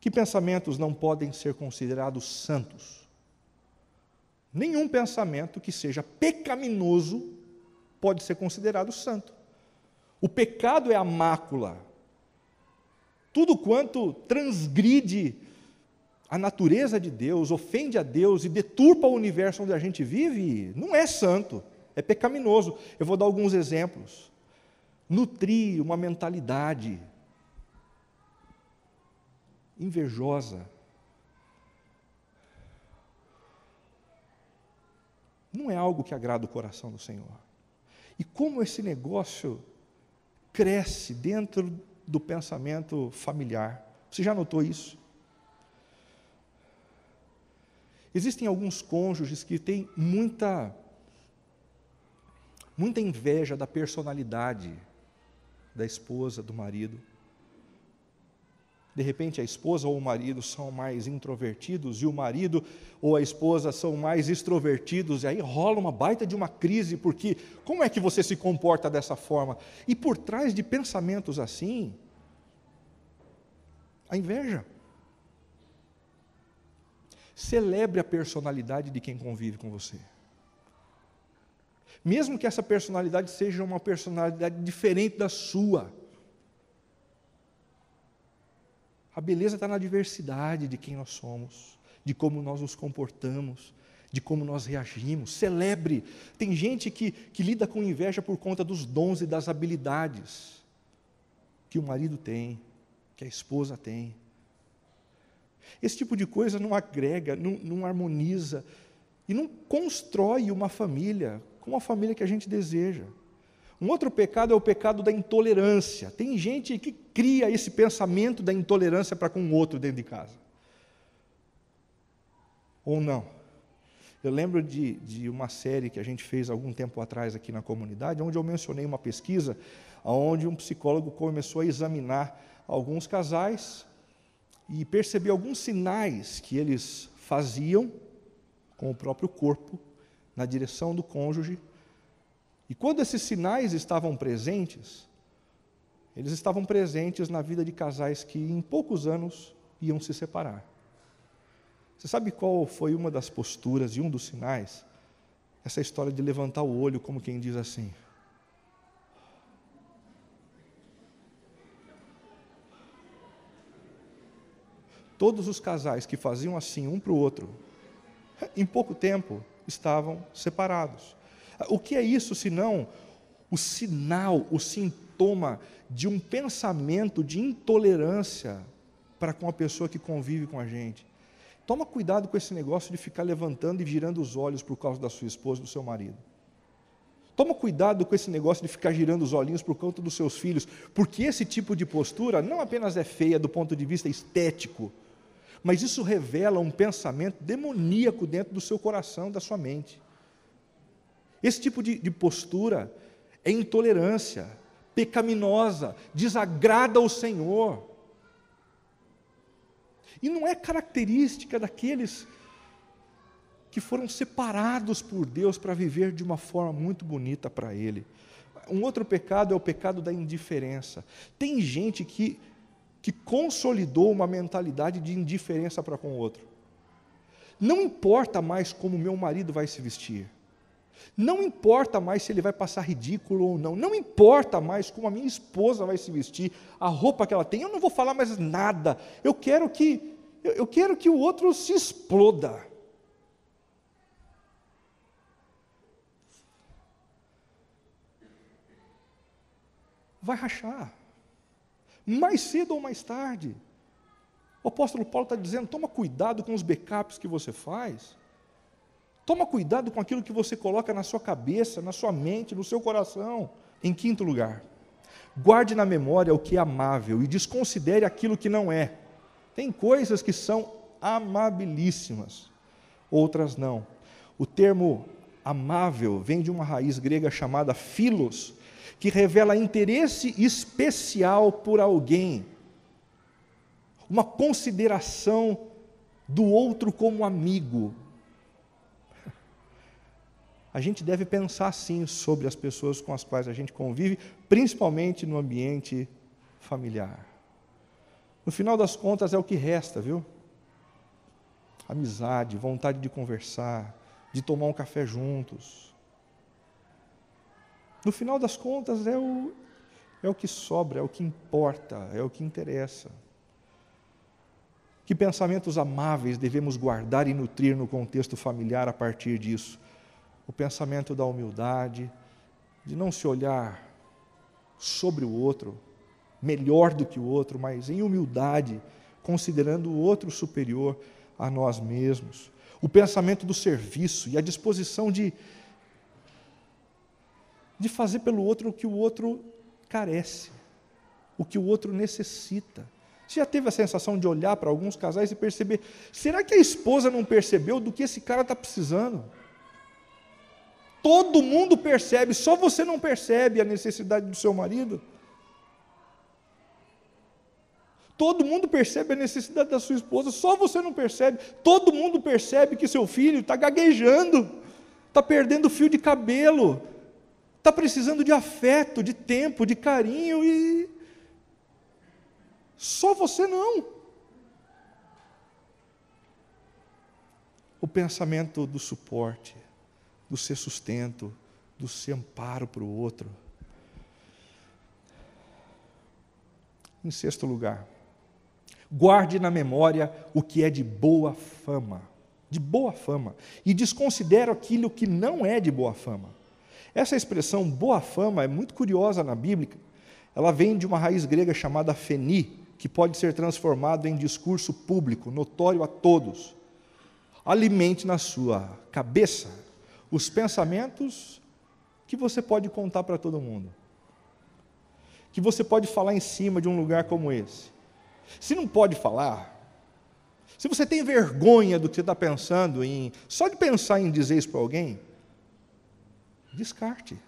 Que pensamentos não podem ser considerados santos? Nenhum pensamento que seja pecaminoso pode ser considerado santo. O pecado é a mácula. Tudo quanto transgride a natureza de Deus, ofende a Deus e deturpa o universo onde a gente vive, não é santo, é pecaminoso. Eu vou dar alguns exemplos. Nutrir uma mentalidade invejosa não é algo que agrada o coração do Senhor. E como esse negócio cresce dentro do pensamento familiar. Você já notou isso? Existem alguns cônjuges que têm muita inveja da personalidade da esposa, do marido. De repente a esposa ou o marido são mais introvertidos e o marido ou a esposa são mais extrovertidos, e aí rola uma baita de uma crise, porque como é que você se comporta dessa forma? E por trás de pensamentos assim, a inveja. Celebre a personalidade de quem convive com você. Mesmo que essa personalidade seja uma personalidade diferente da sua. A beleza está na diversidade de quem nós somos, de como nós nos comportamos, de como nós reagimos. Celebre. Tem gente que lida com inveja por conta dos dons e das habilidades que o marido tem, que a esposa tem. Esse tipo de coisa não agrega, não harmoniza e não constrói uma família como a família que a gente deseja. Um outro pecado é o pecado da intolerância. Tem gente que cria esse pensamento da intolerância para com o outro dentro de casa. Ou não. Eu lembro de uma série que a gente fez algum tempo atrás aqui na comunidade, onde eu mencionei uma pesquisa, onde um psicólogo começou a examinar alguns casais e perceber alguns sinais que eles faziam com o próprio corpo na direção do cônjuge. E quando esses sinais estavam presentes, eles estavam presentes na vida de casais que em poucos anos iam se separar. Você sabe qual foi uma das posturas e um dos sinais? Essa história de levantar o olho, como quem diz assim: todos os casais que faziam assim um para o outro, em pouco tempo estavam separados. O que é isso senão o sinal, o sintoma de um pensamento de intolerância para com a pessoa que convive com a gente? Toma cuidado com esse negócio de ficar levantando e girando os olhos por causa da sua esposa, do seu marido. Toma cuidado com esse negócio de ficar girando os olhinhos por conta dos seus filhos, porque esse tipo de postura não apenas é feia do ponto de vista estético, mas isso revela um pensamento demoníaco dentro do seu coração, da sua mente. Esse tipo de postura é intolerância, pecaminosa, desagrada ao Senhor. E não é característica daqueles que foram separados por Deus para viver de uma forma muito bonita para Ele. Um outro pecado é o pecado da indiferença. Tem gente que consolidou uma mentalidade de indiferença para com o outro. Não importa mais como meu marido vai se vestir. Não importa mais se ele vai passar ridículo ou não. Não importa mais como a minha esposa vai se vestir, a roupa que ela tem. Eu não vou falar mais nada. Eu quero que o outro se exploda. Vai rachar. Mais cedo ou mais tarde. O apóstolo Paulo está dizendo: toma cuidado com os backups que você faz. Toma cuidado com aquilo que você coloca na sua cabeça, na sua mente, no seu coração. Em quinto lugar, guarde na memória o que é amável e desconsidere aquilo que não é. Tem coisas que são amabilíssimas, outras não. O termo amável vem de uma raiz grega chamada philos, que revela interesse especial por alguém, uma consideração do outro como amigo. A gente deve pensar assim sobre as pessoas com as quais a gente convive, principalmente no ambiente familiar. No final das contas é o que resta, viu? Amizade, vontade de conversar, de tomar um café juntos. No final das contas é o que sobra, é o que importa, é o que interessa. Que pensamentos amáveis devemos guardar e nutrir no contexto familiar a partir disso? O pensamento da humildade, de não se olhar sobre o outro, melhor do que o outro, mas em humildade, considerando o outro superior a nós mesmos. O pensamento do serviço e a disposição de fazer pelo outro o que o outro carece, o que o outro necessita. Você já teve a sensação de olhar para alguns casais e perceber: será que a esposa não percebeu do que esse cara está precisando? Todo mundo percebe, só você não percebe a necessidade do seu marido. Todo mundo percebe a necessidade da sua esposa, só você não percebe. Todo mundo percebe que seu filho está gaguejando, está perdendo fio de cabelo, está precisando de afeto, de tempo, de carinho, e só você não. O pensamento do suporte, do ser sustento, do ser amparo para o outro. Em sexto lugar, guarde na memória o que é de boa fama, e desconsidere aquilo que não é de boa fama. Essa expressão boa fama é muito curiosa na Bíblia. Ela vem de uma raiz grega chamada pheni, que pode ser transformado em discurso público, notório a todos. Alimente na sua cabeça os pensamentos que você pode contar para todo mundo, que você pode falar em cima de um lugar como esse. Se não pode falar, Se você tem vergonha do que você está pensando só de pensar em dizer isso para alguém, descarte.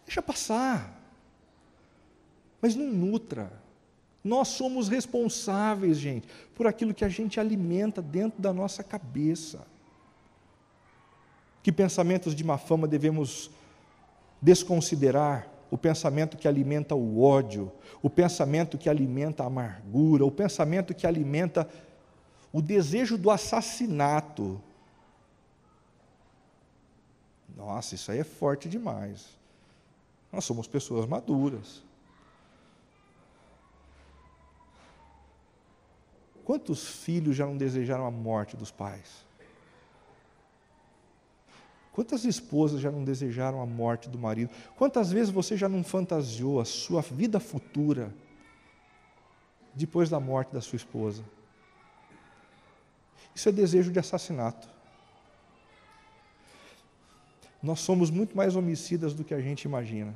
Deixa passar. Mas não nutra. Nós somos responsáveis, gente, por aquilo que a gente alimenta dentro da nossa cabeça. Que pensamentos de má fama devemos desconsiderar? O pensamento que alimenta o ódio, o pensamento que alimenta a amargura, o pensamento que alimenta o desejo do assassinato. Nossa, isso aí é forte demais. Nós somos pessoas maduras. Quantos filhos já não desejaram a morte dos pais? Quantas esposas já não desejaram a morte do marido? Quantas vezes você já não fantasiou a sua vida futura depois da morte da sua esposa? Isso é desejo de assassinato. Nós somos muito mais homicidas do que a gente imagina.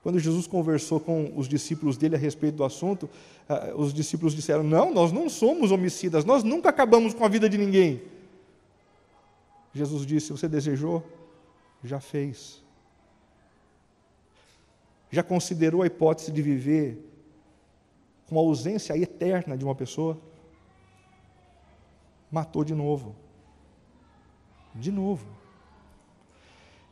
Quando Jesus conversou com os discípulos dele a respeito do assunto, os discípulos disseram: não, nós não somos homicidas, nós nunca acabamos com a vida de ninguém. Jesus disse: você desejou? Já fez. Já considerou a hipótese de viver com a ausência eterna de uma pessoa? Matou de novo. De novo.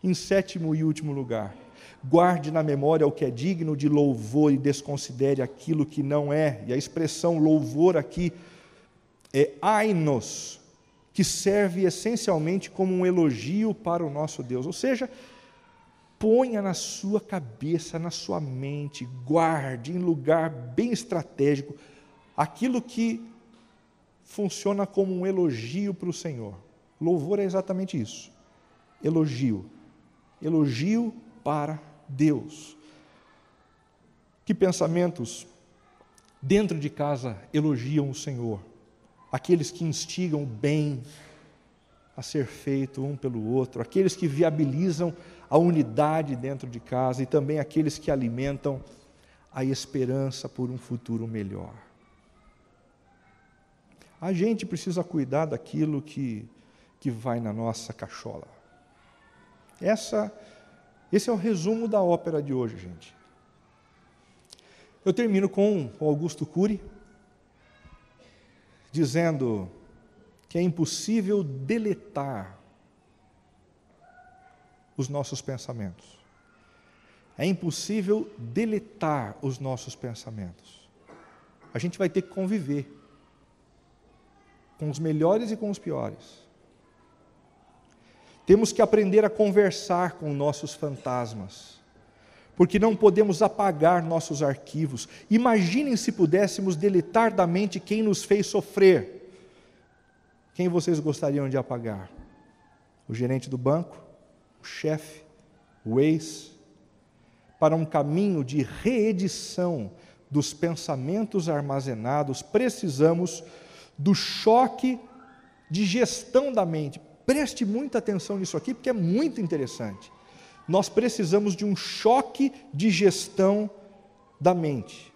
Em sétimo e último lugar, guarde na memória o que é digno de louvor e desconsidere aquilo que não é. E a expressão louvor aqui é ainos, que serve essencialmente como um elogio para o nosso Deus. Ou seja, ponha na sua cabeça, na sua mente, guarde em lugar bem estratégico aquilo que funciona como um elogio para o Senhor. Louvor é exatamente isso. Elogio. Elogio para Deus. Que pensamentos dentro de casa elogiam o Senhor? Aqueles que instigam o bem a ser feito um pelo outro, aqueles que viabilizam a unidade dentro de casa e também aqueles que alimentam a esperança por um futuro melhor. A gente precisa cuidar daquilo que vai na nossa cachola. Esse é o resumo da ópera de hoje, gente. Eu termino com o Augusto Cury, dizendo que é impossível deletar os nossos pensamentos. É impossível deletar os nossos pensamentos. A gente vai ter que conviver com os melhores e com os piores. Temos que aprender a conversar com nossos fantasmas, porque não podemos apagar nossos arquivos. Imaginem se pudéssemos deletar da mente quem nos fez sofrer. Quem vocês gostariam de apagar? O gerente do banco? O chefe? O ex? Para um caminho de reedição dos pensamentos armazenados, precisamos do choque de gestão da mente. Preste muita atenção nisso aqui, porque é muito interessante. Nós precisamos de um choque de gestão da mente.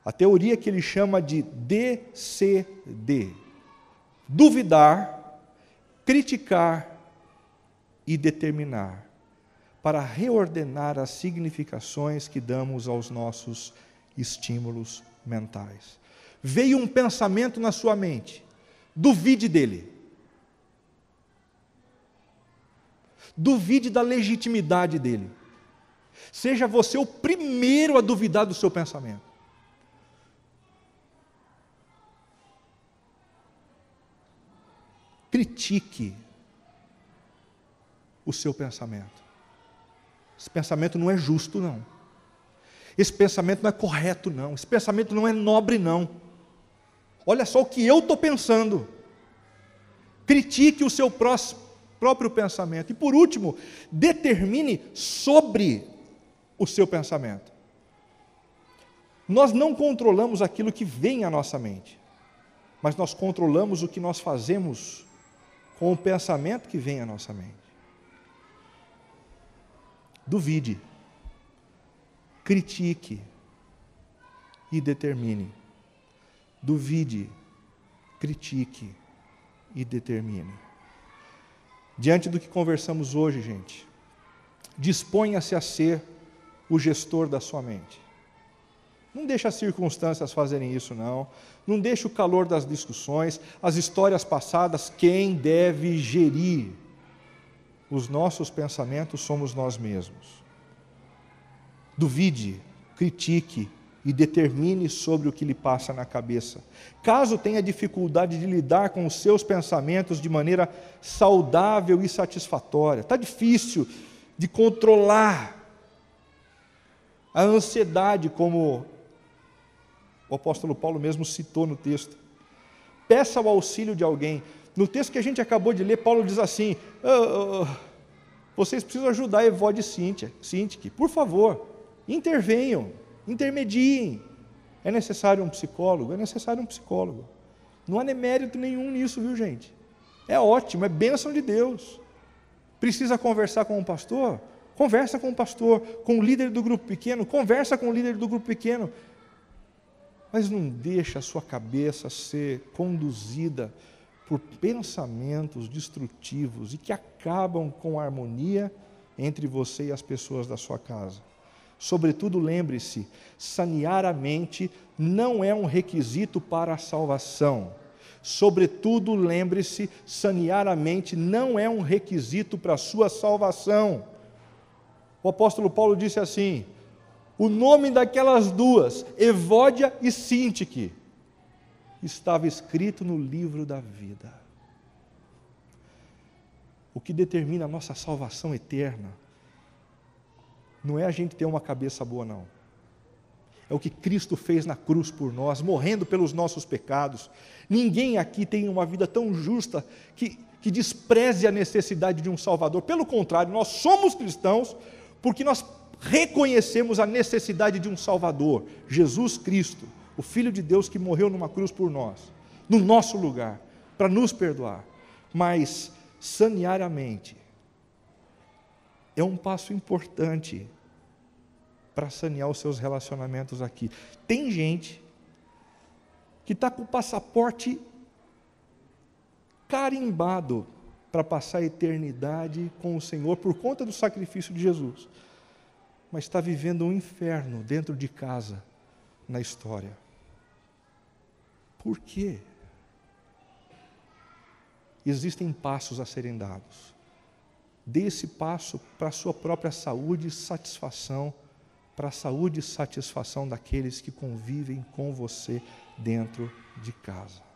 A teoria que ele chama de DCD. Duvidar, criticar e determinar, para reordenar as significações que damos aos nossos estímulos mentais. Veio um pensamento na sua mente, duvide dele. Duvide da legitimidade dele. Seja você o primeiro a duvidar do seu pensamento. Critique o seu pensamento. Esse pensamento não é justo, não. Esse pensamento não é correto, não. Esse pensamento não é nobre, não. Olha só o que eu estou pensando. Critique o seu próprio pensamento. E por último, determine sobre o seu pensamento. Nós não controlamos aquilo que vem à nossa mente, mas nós controlamos o que nós fazemos com o pensamento que vem à nossa mente. Duvide, critique e determine. Duvide, critique e determine. Diante do que conversamos hoje, gente, disponha-se a ser o gestor da sua mente. Não deixe as circunstâncias fazerem isso, não. Não deixe o calor das discussões, as histórias passadas. Quem deve gerir os nossos pensamentos somos nós mesmos. Duvide, critique e determine sobre o que lhe passa na cabeça. Caso tenha dificuldade de lidar com os seus pensamentos de maneira saudável e satisfatória, está difícil de controlar a ansiedade, como o apóstolo Paulo mesmo citou no texto. Peça o auxílio de alguém. No texto que a gente acabou de ler, Paulo diz assim: vocês precisam ajudar Evódia e Sintique, por favor, intervenham, intermediem. É necessário um psicólogo? É necessário um psicólogo. Não há mérito nenhum nisso, viu, gente? É ótimo, é bênção de Deus. Precisa conversar com um pastor? Conversa com o pastor. Com o líder do grupo pequeno? Conversa com o líder do grupo pequeno. Mas não deixa a sua cabeça ser conduzida por pensamentos destrutivos e que acabam com a harmonia entre você e as pessoas da sua casa. Sobretudo, lembre-se, sanear a mente não é um requisito para a salvação. Sobretudo, lembre-se, sanear a mente não é um requisito para a sua salvação. O apóstolo Paulo disse assim: o nome daquelas duas, Evódia e Sintique, estava escrito no livro da vida. O que determina a nossa salvação eterna não é a gente ter uma cabeça boa, não. É o que Cristo fez na cruz por nós, morrendo pelos nossos pecados. Ninguém aqui tem uma vida tão justa que despreze a necessidade de um Salvador. Pelo contrário, nós somos cristãos porque nós reconhecemos a necessidade de um Salvador, Jesus Cristo, o Filho de Deus que morreu numa cruz por nós, no nosso lugar, para nos perdoar. Mas sanear a mente é um passo importante para sanear os seus relacionamentos aqui. Tem gente que está com o passaporte carimbado para passar a eternidade com o Senhor por conta do sacrifício de Jesus, mas está vivendo um inferno dentro de casa, na história. Por quê? Existem passos a serem dados. Dê esse passo para a sua própria saúde e satisfação, para a saúde e satisfação daqueles que convivem com você dentro de casa.